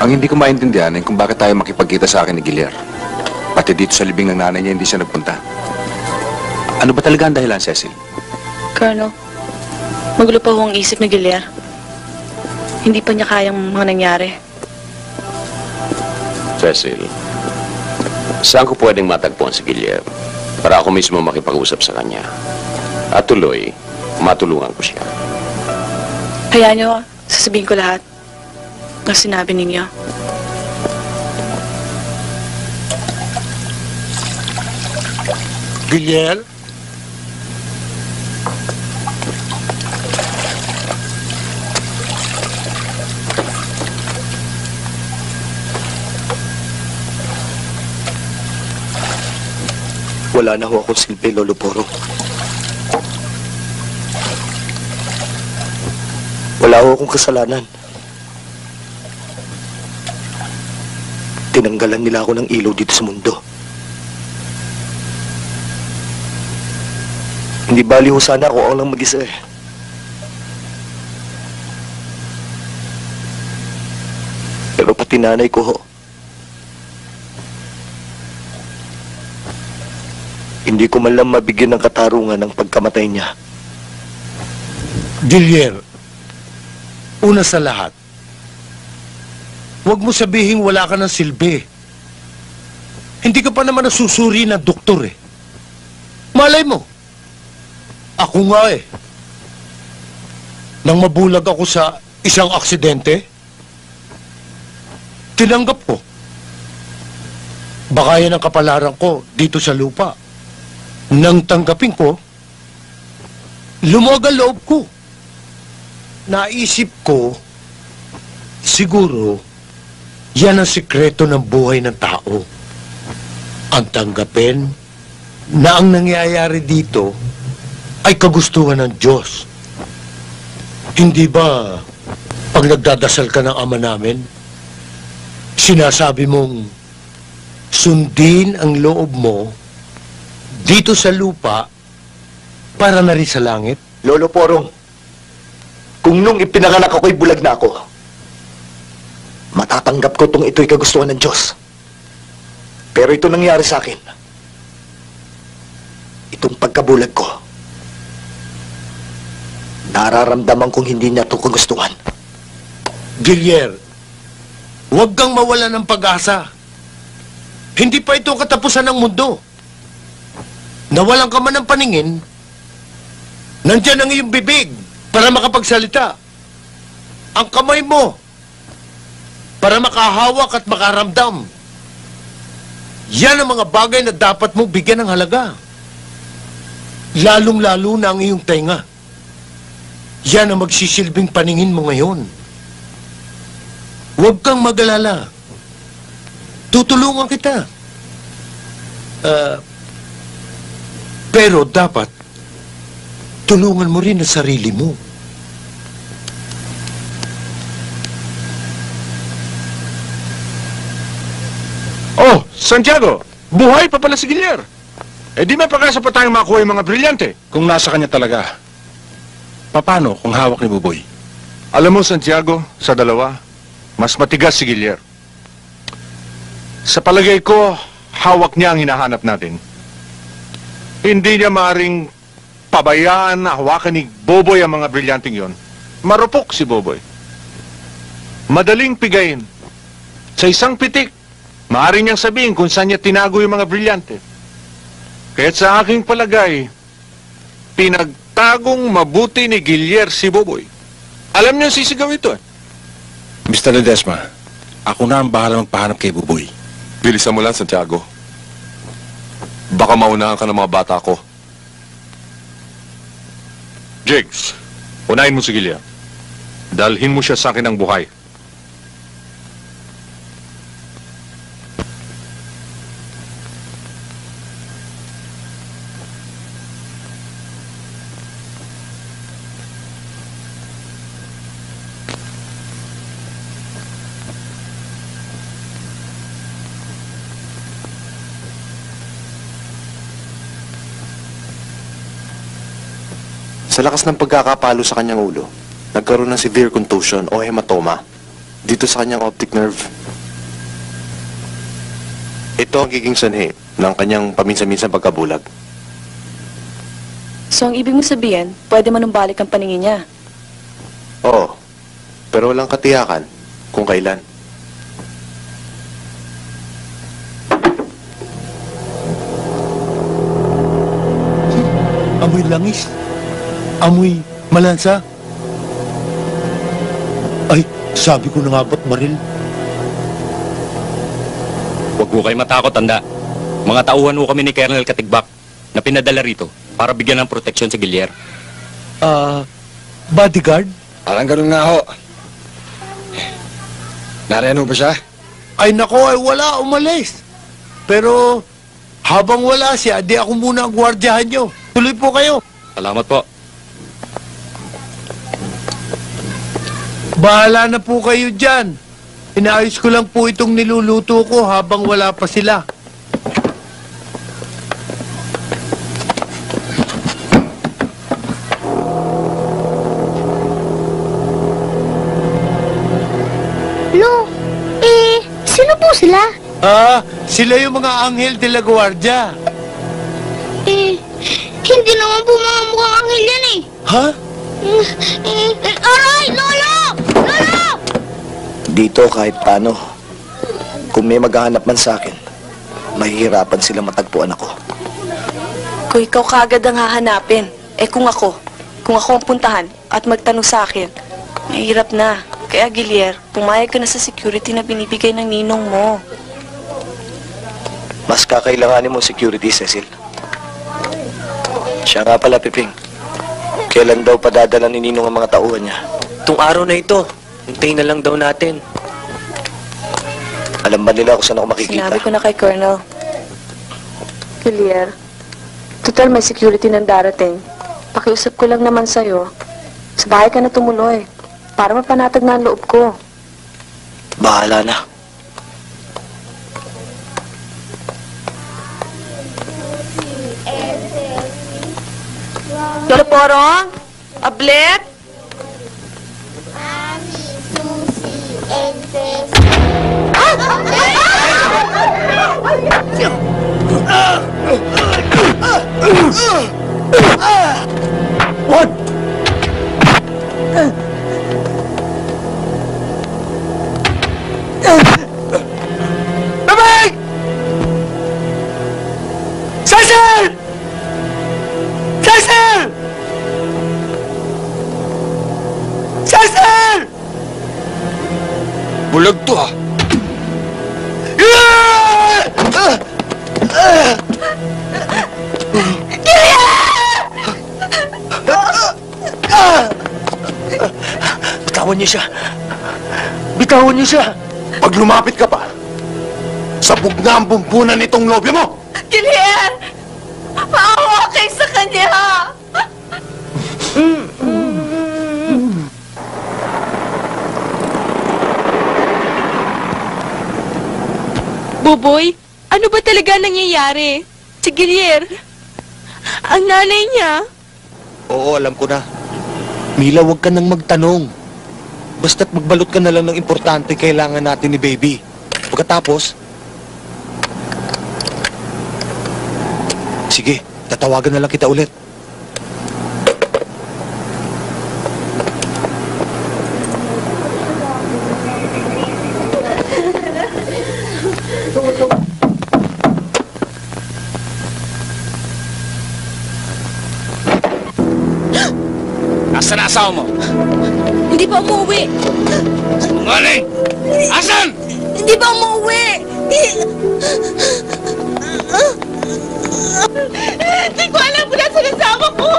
Ang hindi ko maintindihan ay kung bakit tayo makipagkita sa akin ni Gilier. Pati dito sa libing ng nanay niya hindi siya nagpunta. Ano ba talaga ang dahilan, Cecil? Colonel, magulo pa ho ang isip ni Gilier. Hindi pa niya kayang mga nangyari. Cecil, saan ko pwedeng matagpuan si Gilier para ako mismo makipag-usap sa kanya? At tuloy, matulungan ko siya. Hayaan niyo, sasabihin ko lahat ng sinabi ninyo. Gilier? Wala na ho akong silbi, Lolo Poro. Wala ho akong kasalanan. Tinanggalan nila ako ng ilaw dito sa mundo. Hindi bali ho sana ako lang mag-isa eh. Pero pati nanay ko ho. Hindi ko man lang mabigyan ng katarungan ng pagkamatay niya. Gilier, una sa lahat, huwag mo sabihin wala ka ng silbi. Hindi ka pa naman nasusuri ng doktor eh. Malay mo, ako nga eh. Nang mabulag ako sa isang aksidente, tinanggap ko. Baka yan ang kapalaran ko dito sa lupa. Nang tanggapin ko, lumaga loob ko. Naisip ko, siguro, yan ang sikreto ng buhay ng tao. Ang tanggapin na ang nangyayari dito ay kagustuhan ng Diyos. Hindi ba, pag nagdadasal ka ng Ama namin, sinasabi mong sundin ang loob mo dito sa lupa para na rin sa langit? Lolo Porong, kung nung ipinanganak ako'y bulag na ako, matatanggap ko itong ito'y kagustuhan ng Diyos. Pero ito nangyari sa akin. Itong pagkabulag ko, nararamdaman kong hindi niya ito kagustuhan. Gilier, huwag kang mawala ng pag-asa. Hindi pa ito katapusan ng mundo. Nawalan ka man ng paningin, nandyan ang iyong bibig para makapagsalita. Ang kamay mo para makahawak at makaramdam. Yan ang mga bagay na dapat mo bigyan ng halaga. Lalong-lalo na ang iyong tenga. Yan ang magsisilbing paningin mo ngayon. Huwag kang mag-alala. Tutulungan kita. Pero dapat, tulungan mo rin ang sarili mo. Oh, Santiago, buhay pa pala si Gilier. Eh di may pag-asa pa tayong makuha yung mga brilyante. Kung nasa kanya talaga, paano kung hawak ni Buboy? Alam mo, Santiago, sa dalawa, mas matigas si Gilier. Sa palagay ko, hawak niya ang hinahanap natin. Hindi niya maaaring pabayaan na hawakan ni Boboy ang mga brilyanting yon. Marupok si Boboy. Madaling pigayin. Sa isang pitik, maaaring niyang sabihin kung saan niya tinago yung mga brilyante. Kaya't sa aking palagay, pinagtagong mabuti ni Gilier si Boboy. Alam niyo sisigaw ito eh. Mr. Ledesma, ako na ang bahala magpahanap kay Buboy. Bilisan mo lang, Santiago. Baka maunahan ka ng mga bata ko. Jigs, unahin mo si Gilier. Dalhin mo siya sa akin ng buhay. Sa lakas ng pagkakapalo sa kanyang ulo, nagkaroon ng severe contusion o hematoma dito sa kanyang optic nerve. Ito ang giging sanhi ng kanyang paminsan-minsan pagkabulag. So, ang ibig mo sabihin, pwede manumbalik ang paningin niya. Oo, pero walang katiyakan kung kailan. Amoy langis. Amoy malansa. Sabi ko na nga ba't baril? Huwag ko kayo matakot, tanda. Mga tauhan ho kami ni Colonel Katigbak na pinadala rito para bigyan ng proteksyon si Gilier. Bodyguard? Parang ganun nga ho. Nariyan ho ba siya? Ay nako, ay wala, umalis. Pero habang wala siya, di ako muna ang gwardyahan nyo. Tuloy po kayo. Salamat po. Bahala na po kayo dyan. Inaayos ko lang po itong niluluto ko habang wala pa sila. Lo, sino po sila? Sila yung mga anghel de la guardia. Hindi naman po mga mukhang anghel yan eh. Ha? Aray! Lolo! Lolo! Dito kahit paano, kung may maghahanap man sa akin, mahihirapan sila matagpuan ako. Kung ikaw kagad ang hahanapin, kung ako ang puntahan at magtanong sa akin, mahirap na. Kaya Gilier, pumayag ka na sa security na binibigay ng ninong mo. Mas kakailanganin mo security, Cecil. Siya nga pala, Piping. Kailan daw padadala ni Ninong ang mga tauhan niya? Itong araw na ito, hintayin na lang daw natin. Alam ba nila kung saan ako makikita? Sinabi ko na kay Colonel. Gilier, total may security ng darating. Pakiusap ko lang naman sa'yo. Sa bahay ka na tumuloy. Para mapanatag na ang loob ko. Bahala na. Lolo Porong? Ablet? What? Babay! Cecil! Cecil! Cecil! Bulag to ah. Bitawan niyo siya. Bitawan niyo siya. Pag lumapit ka pa, sabog na ang bumbunan nitong nobyo mo! Gilier! Maawa kayo sa kanya! Buboy, ano ba talaga nangyayari? Si Gilier, ang nanay niya. Oo, alam ko na. Mila, huwag ka nang magtanong. Basta't magbalot ka na lang ng importante kailangan natin ni Baby. Pagkatapos, sige, tatawagan na lang kita ulit. Asan na asawa mo? Hindi pa umuwi. Sinungaling! Asan? Hindi pa umuwi. Hindi ko alam kung nasa asawa ko.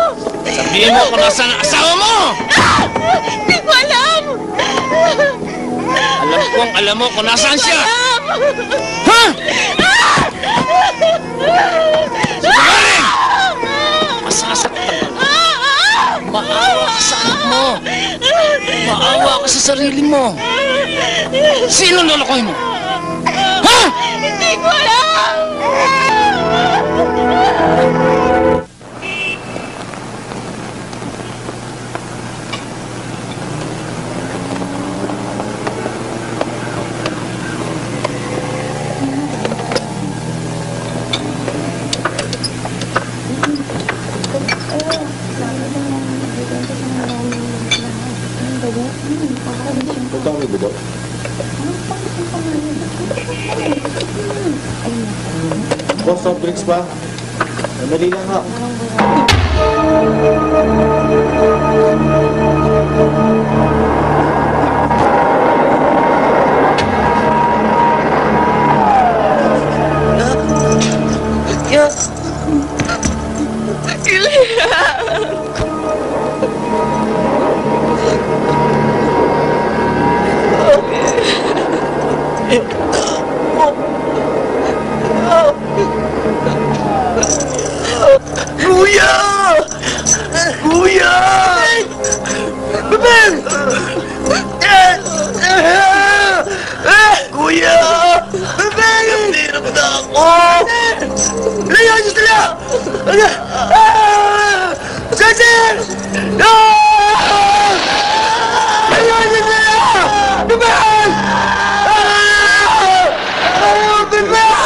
Sabihin mo kung nasaan ang asawa mo! Hindi ko alam. Alam mo kung nasaan siya! Ha? Sinungaling! Masasaktan ka. Maawa ka sa anak mo. Maawa ka sa sarili mo. Sino lolokoy mo? Ha? Hindi ko alam. Boss, soft drinks ba? Madali lang ha. Kuya! Kuya! Bebeng! Kuya! Bebeng! Hirap na ako! Layo niyo sila! Cecil! Layo niyo sila! Bebeng! Bebeng!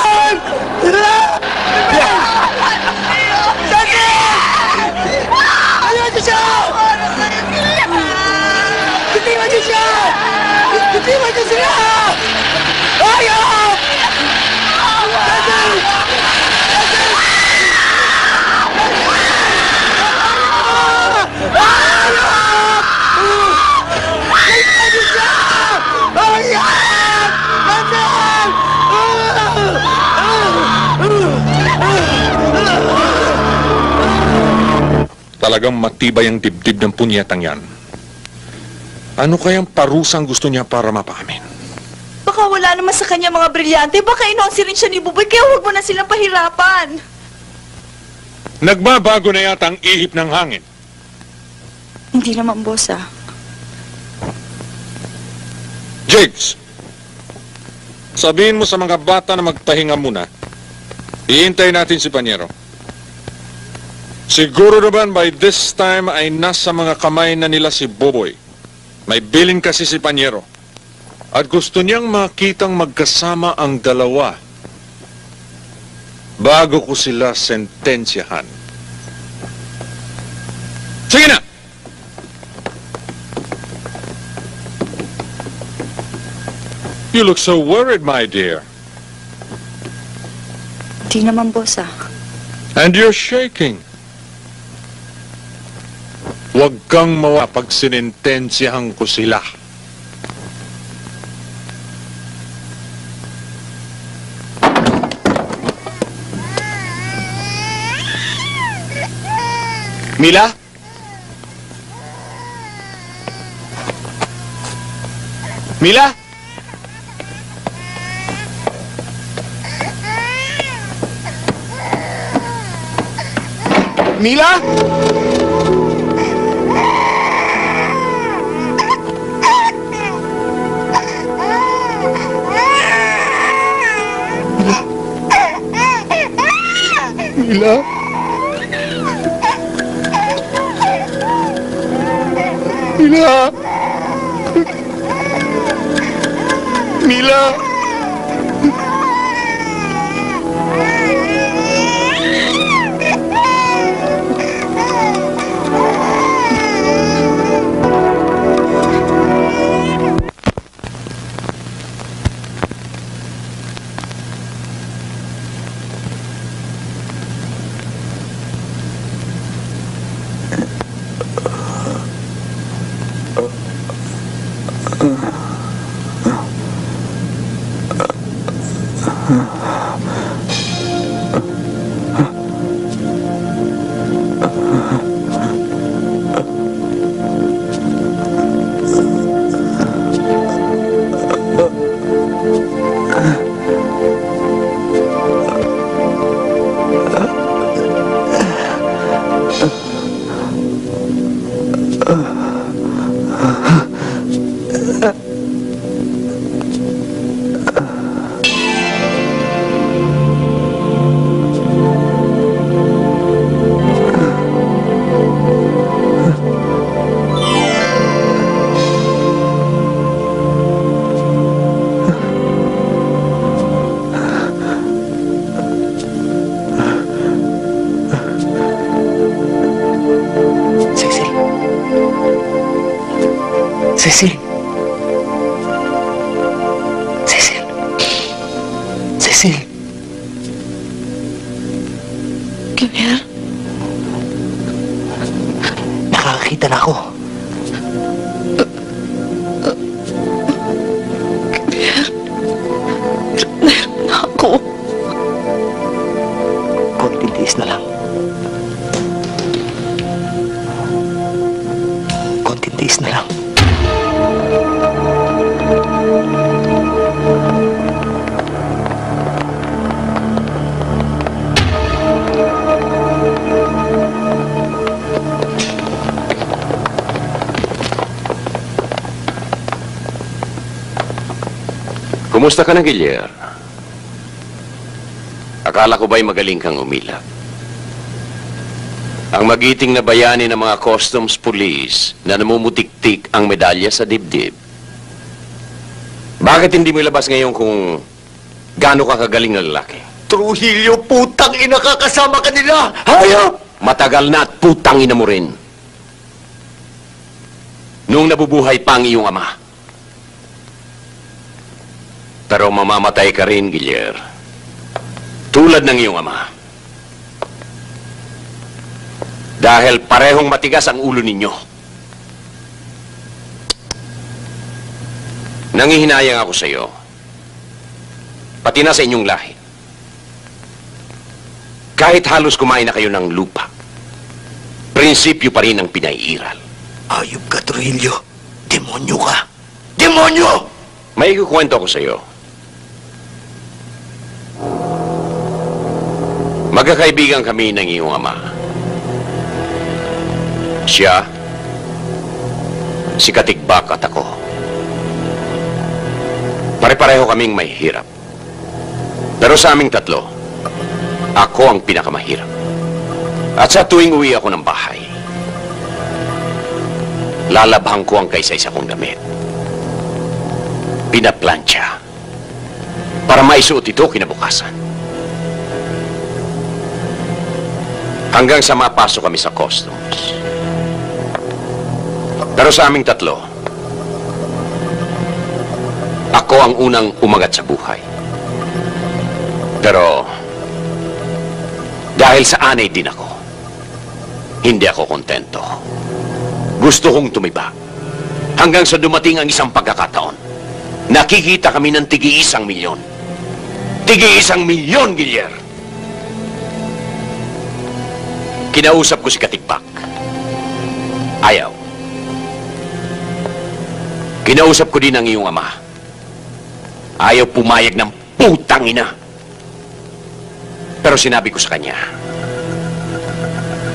Bitiwan niyo siya! Bitiwan niyo sila! Ayaw! Cecil! Cecil! Ayaw! Bitiwan niyo siya! Ayaw! Talagang matibay ang dibdib ng punyetang yan. Ano kayang parusang gusto niya para mapaamin? Baka wala naman sa kanya mga brilyante. Baka inonsi rin siya ni Buboy, kaya huwag mo na silang pahirapan. Nagbabago na yata ang ihip ng hangin. Hindi naman, boss, ah. Jigs! Sabihin mo sa mga bata na magpahinga muna. Iintay natin si Panyero. Siguro naman by this time ay nasa mga kamay na nila si Boboy. May bilin kasi si Panyero. At gusto niyang makitang magkasama ang dalawa bago ko sila sentensyahan. Sige na! You look so worried, my dear. Hindi naman, boss, ah. And you're shaking. Huwag kang mawa pag sinintensyahan ko sila. Mila? Mila? Mila? Mila? Mila? Mila? Cecil. Cecil. Cecil. Gabriel? Nakakakita na ako. Gabriel? Meron na ako. Konting tiis na lang. Konting tiis na lang. Kumusta ka na, Gilier? Akala ko ba'y magaling kang umilap? Ang magiting na bayani ng mga customs police na namumutik-tik ang medalya sa dibdib. Bakit hindi mo ilabas ngayon kung gaano ka kagaling na lalaki? Trujillo, putang ina ka, kasama ka nila! Hayop! Matagal na at putang ina mo rin. Nung nabubuhay pa ang iyong ama. Pero mamamatay ka rin, Gilier. Tulad ng iyong ama. Dahil parehong matigas ang ulo ninyo. Nangihinayang ako sa iyo. Pati na sa inyong lahi. Kahit halos kumain na kayo ng lupa, prinsipyo pa rin ang pinaiiral. Ayop ka, Trujillo. Demonyo ka. Demonyo! May ikukwento ako sa iyo. Magkakaibigan kami ng iyong ama. Siya, si Katigbak at ako. Pare-pareho kaming may hirap. Pero sa aming tatlo, ako ang pinakamahirap. At sa tuwing uwi ako ng bahay, lalabhang ko ang kaysa-isa kong damit. Pinaplansya para maisuot ito kinabukasan. Hanggang sa mapasok kami sa customs. Pero sa aming tatlo, ako ang unang umagat sa buhay. Pero dahil sa anay din ako, hindi ako kontento. Gusto kong tumiba. Hanggang sa dumating ang isang pagkakataon. Nakikita kami ng tig-1 milyon. Tig-1 milyon, Gilier! Kinausap ko si Katigbak. Ayaw. Kinausap ko din ang iyong ama. Ayaw pumayag ng putang ina. Pero sinabi ko sa kanya,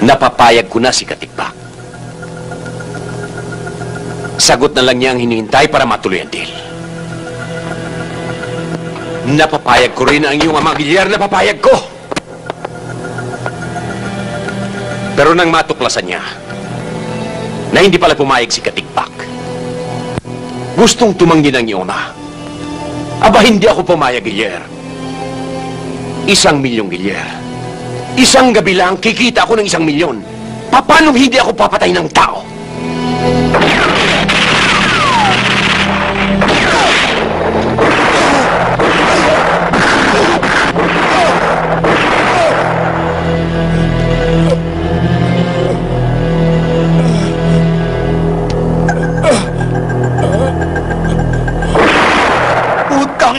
napapayag ko na si Katigbak. Sagot na lang niya ang hinihintay para matuloy ang deal. Napapayag ko rin ang iyong ama, Gilier. Napapayag ko! Pero nang matuklasan niya na hindi pala pumayag si Katigbak, gustong tumanggi ng iyong ama. Aba, hindi ako pumayag, Gilier. 1 milyong, Gilier. Isang gabi lang, kikita ako ng 1 milyon. Paano hindi ako papatay ng tao?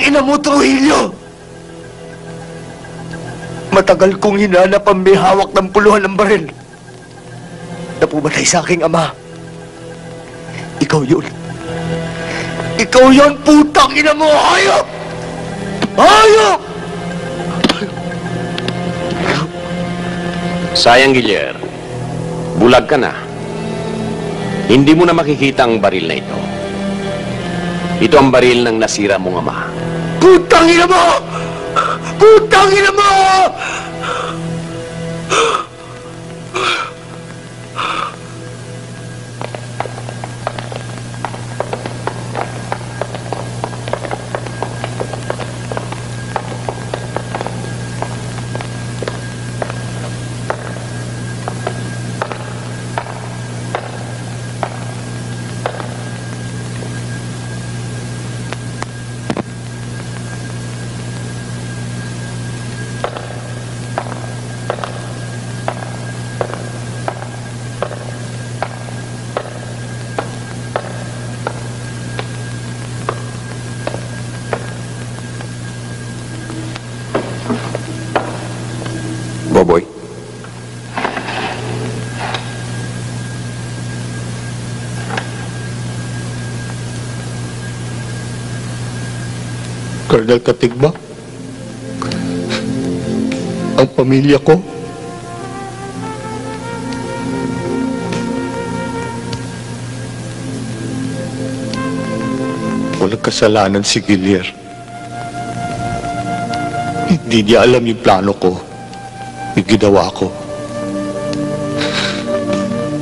Ina mo, Trujillo! Matagal kong hinanap ang may hawak ng puluhan ng baril na pumatay sa aking ama. Ikaw yun. Ikaw yun, putang ina mo! Hayop! Hayop! Sayang, Gilier. Bulag ka na. Hindi mo na makikita ang baril na ito. Ito ang baril ng nasira mong ama. Putang ina mo! Putang ina mo! Boboy? Colonel Katigbak, ang pamilya ko, walang kasalanan si Gilier. Hindi niya alam yung plano ko. Yung ginawa ko.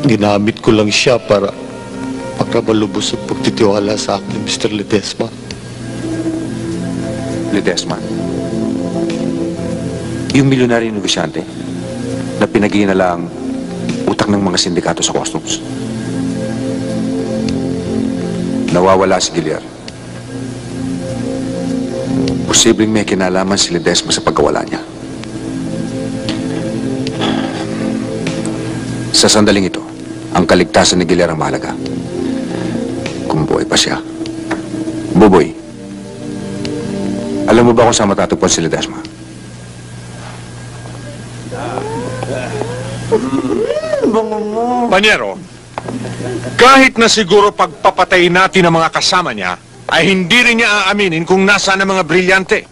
Ginamit ko lang siya para malubos ang pagtitiwala sa akin ni Mr. Ledesma. Ledesma. Yung milyonaryong negosyante na pinag-iinala ang utak ng mga sindikato sa customs. Nawawala si Giliar. Posibleng may kinalaman si Ledesma sa pagkawala niya. Sa sandaling ito, ang kaligtasan ni Giliar ang mahalaga. Kung buhay pa siya. Buboy, alam mo ba kung saan matatagpuan si Ledesma? Panyero, kahit na siguro pagpapatay natin ang mga kasama niya, ay hindi rin niya aaminin kung nasaan ang mga brilyante.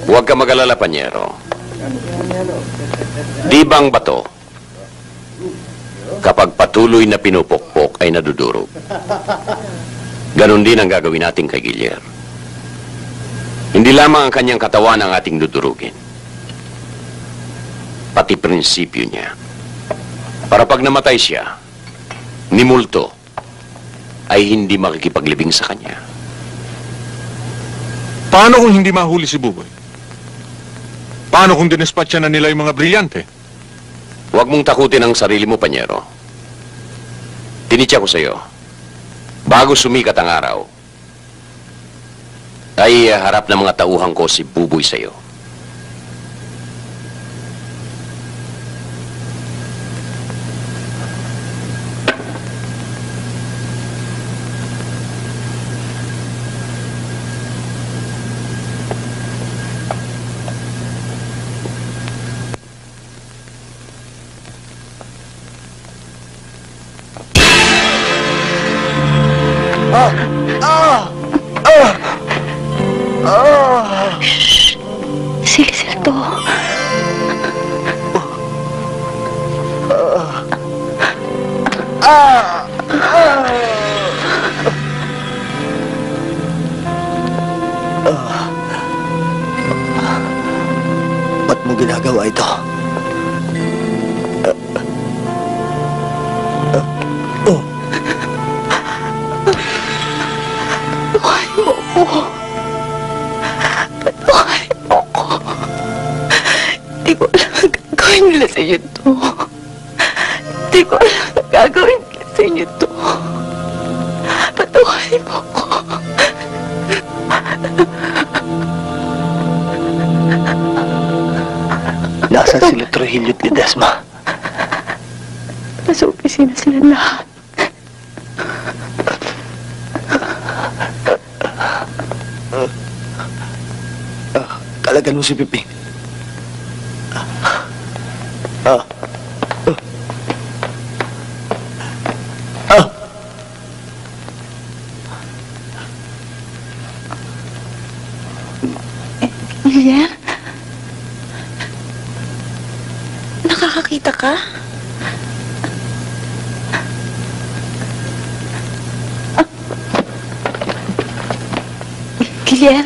Huwag ka mag-alala, Panyero. Di ba ang bato, kapag patuloy na pinupukpok ay nadudurog? Ganon din ang gagawin natin kay Giliar. Hindi lamang ang kanyang katawan ang ating dudurugin, pati prinsipyo niya. Para pag namatay siya, ni multo ay hindi makikipaglibing sa kanya. Paano kung hindi mahuli si Buboy? Paano kung dinispatcha na nila yung mga brilyante? Huwag mong takutin ang sarili mo, Panyero. Tinitya ko sa'yo, bago sumikat ang araw, ay harap ng mga tauhan ko si Buboy sa'yo. Sila to. Ba't mo ginagawa ito? Patuhay mo ako. Patuhay mo ako. Hindi ko alam ang gagawin nila sa inyo to. Hindi ko alam ang gagawin nila sa inyo to. Patuhay mo ako. Nasaan sila Trujillo at Ledesma? Nasa opisina sila lahat. Kalagan mo si Piping. Giliar? Nakakakita ka? Giliar?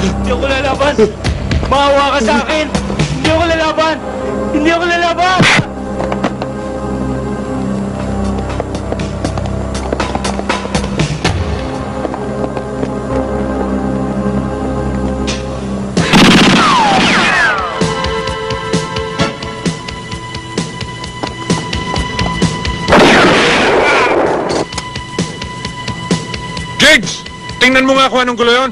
Hindi ako lalaban! Maawa ka sa akin! Hindi ako lalaban! Hindi ako lalaban! Tingnan mo nga kung anong gulo yun.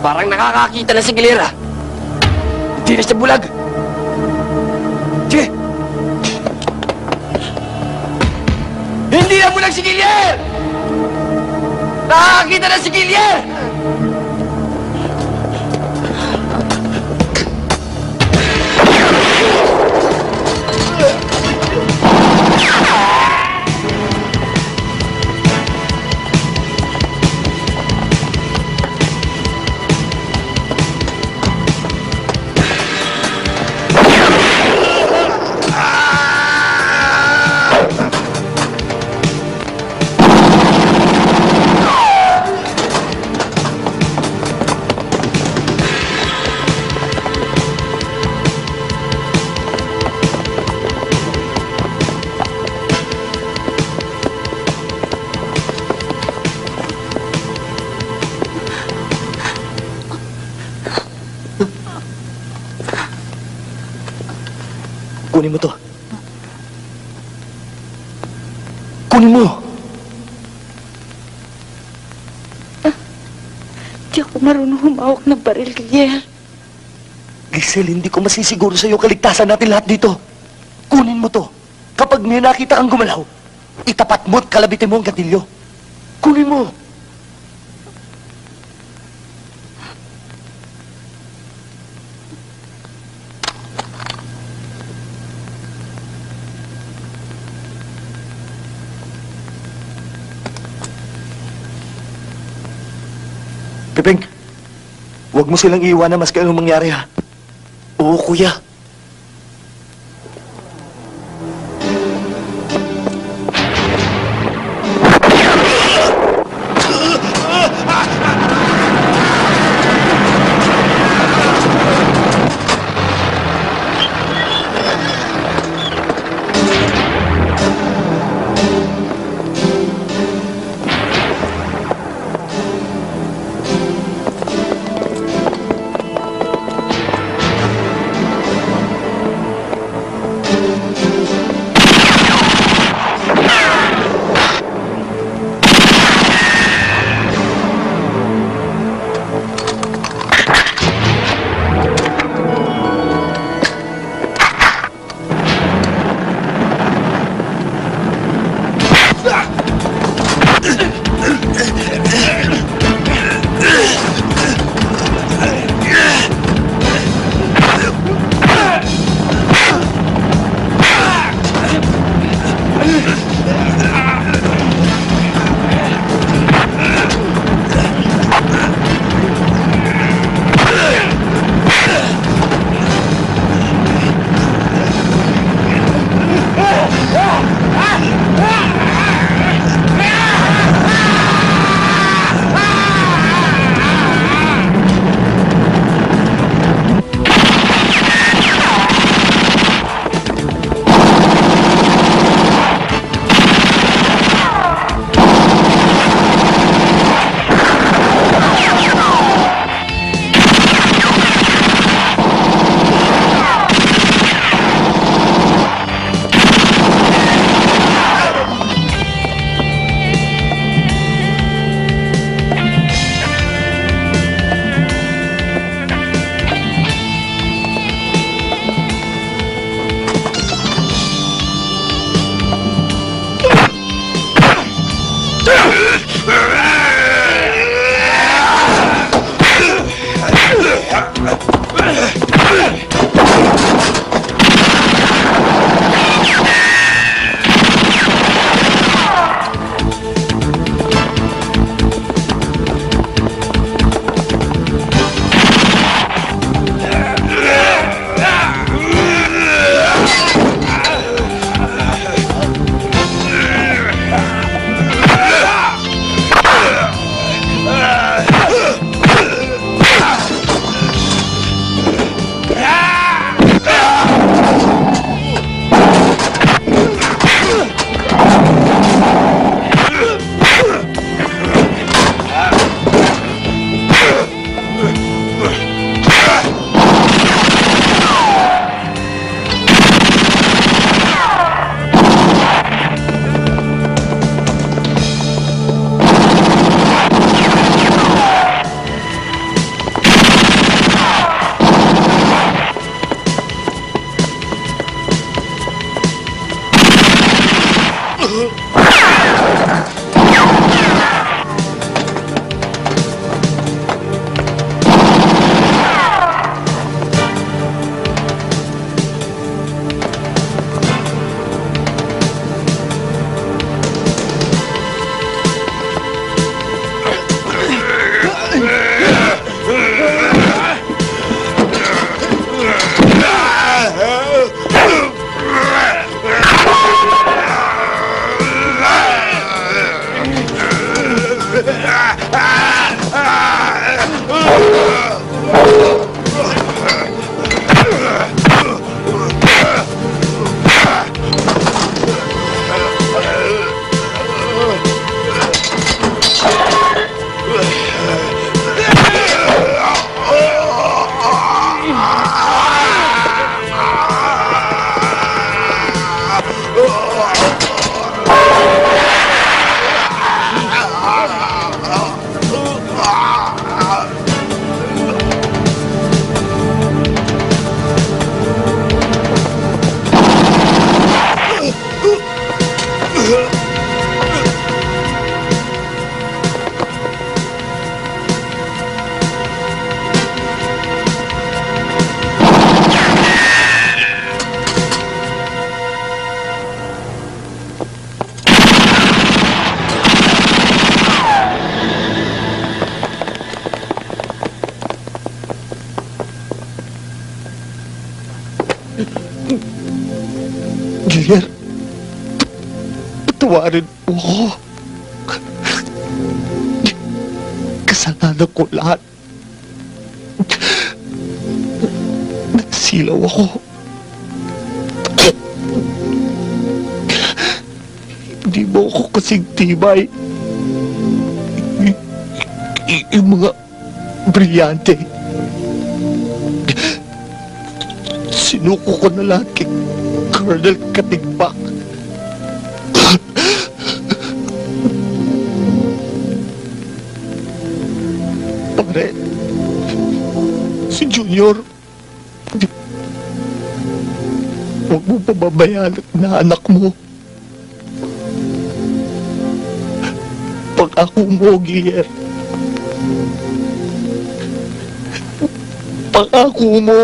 Parang nakakakita na si Gilera. Hindi na siya bulag. Sige! Hindi na bulag si Gilier! Nakakakita na si Gilier! Kunin mo to. Kunin mo! Di ako marunong humawak ng baril, Gilier. Giselle, hindi ko masisiguro sa'yo kaligtasan natin lahat dito. Kunin mo to. Kapag may nakita kang gumalaw, itapat mo at kalabitin mo ang gatilyo. Kunin mo! Pipeng, huwag mo silang iiwanan mas anong mangyari, ha? Oo, kuya. Gilier, patawarin mo ako. Kasalanan ko lahat. Nagsilaw ako. Hindi mo ako kasing tibay. Yung mga brilyante. Sinuko ko na lahat kay Colonel Katigbak. Pare, si Junior, huwag mo pababayaan na anak mo. Pangako mo, Gier. Pangako mo.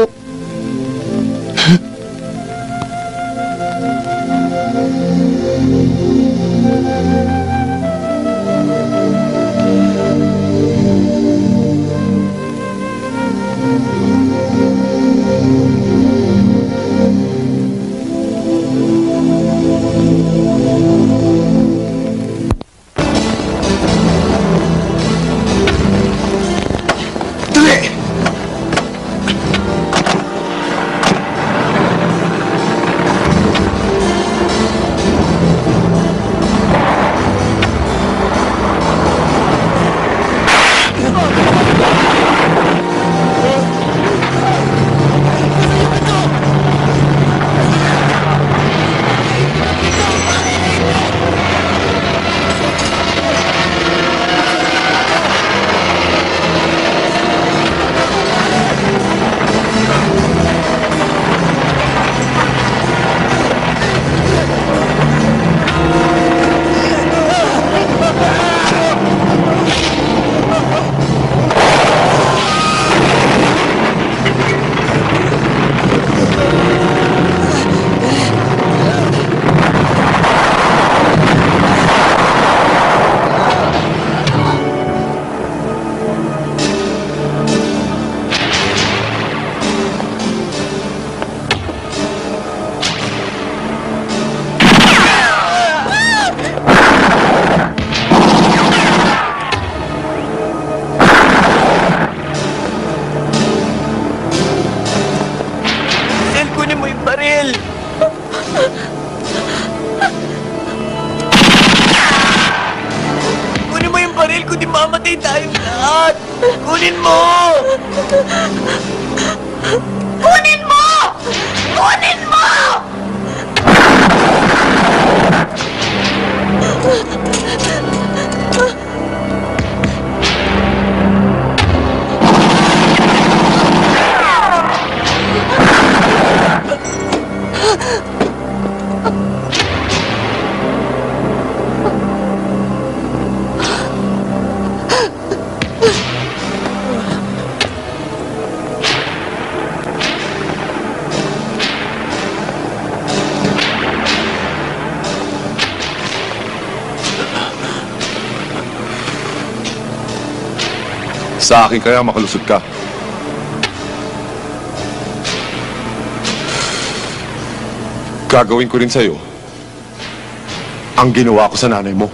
Mamatay tayong lahat! Kunin mo! Kunin mo! Kunin mo! Sa akin kaya makalusot ka. Gagawin ko rin sa'yo ang ginawa ko sa nanay mo.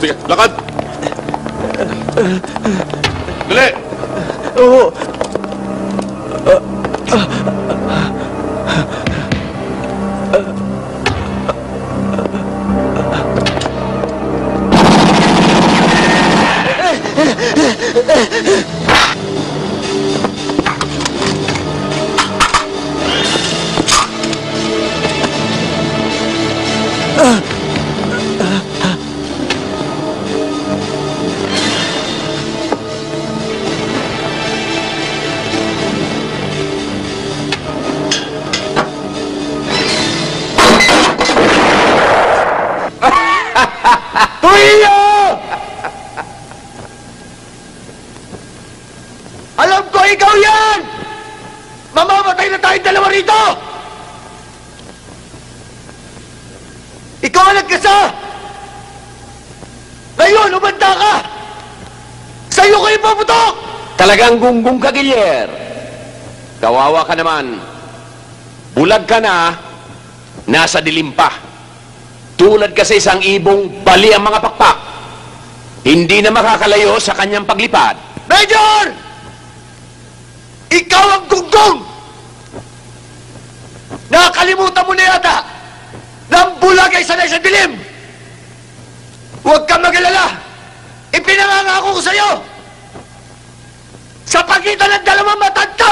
Sige, lakad! Dali! Oo. Tuyo! Alam ko ikaw yan! Mamamatay na tayong dalawa rito! Ikaw ang nagkasa! Ngayon, umanda ka! Sa'yo ko ipaputok! Talagang gunggong ka, Gilier. Kawawa ka naman. Bulag ka na, nasa dilim pa. Tulad kasi isang ibong bali ang mga pakpak. Hindi na makakalayo sa kanyang paglipad. Major! Ikaw ang gunggong! Nakakalimutan mo na yata na ang bulag ay sanay sa dilim! Huwag kang mag-alala! Ipinangangako ko sa'yo! Sa pagitan ng dalawang matanda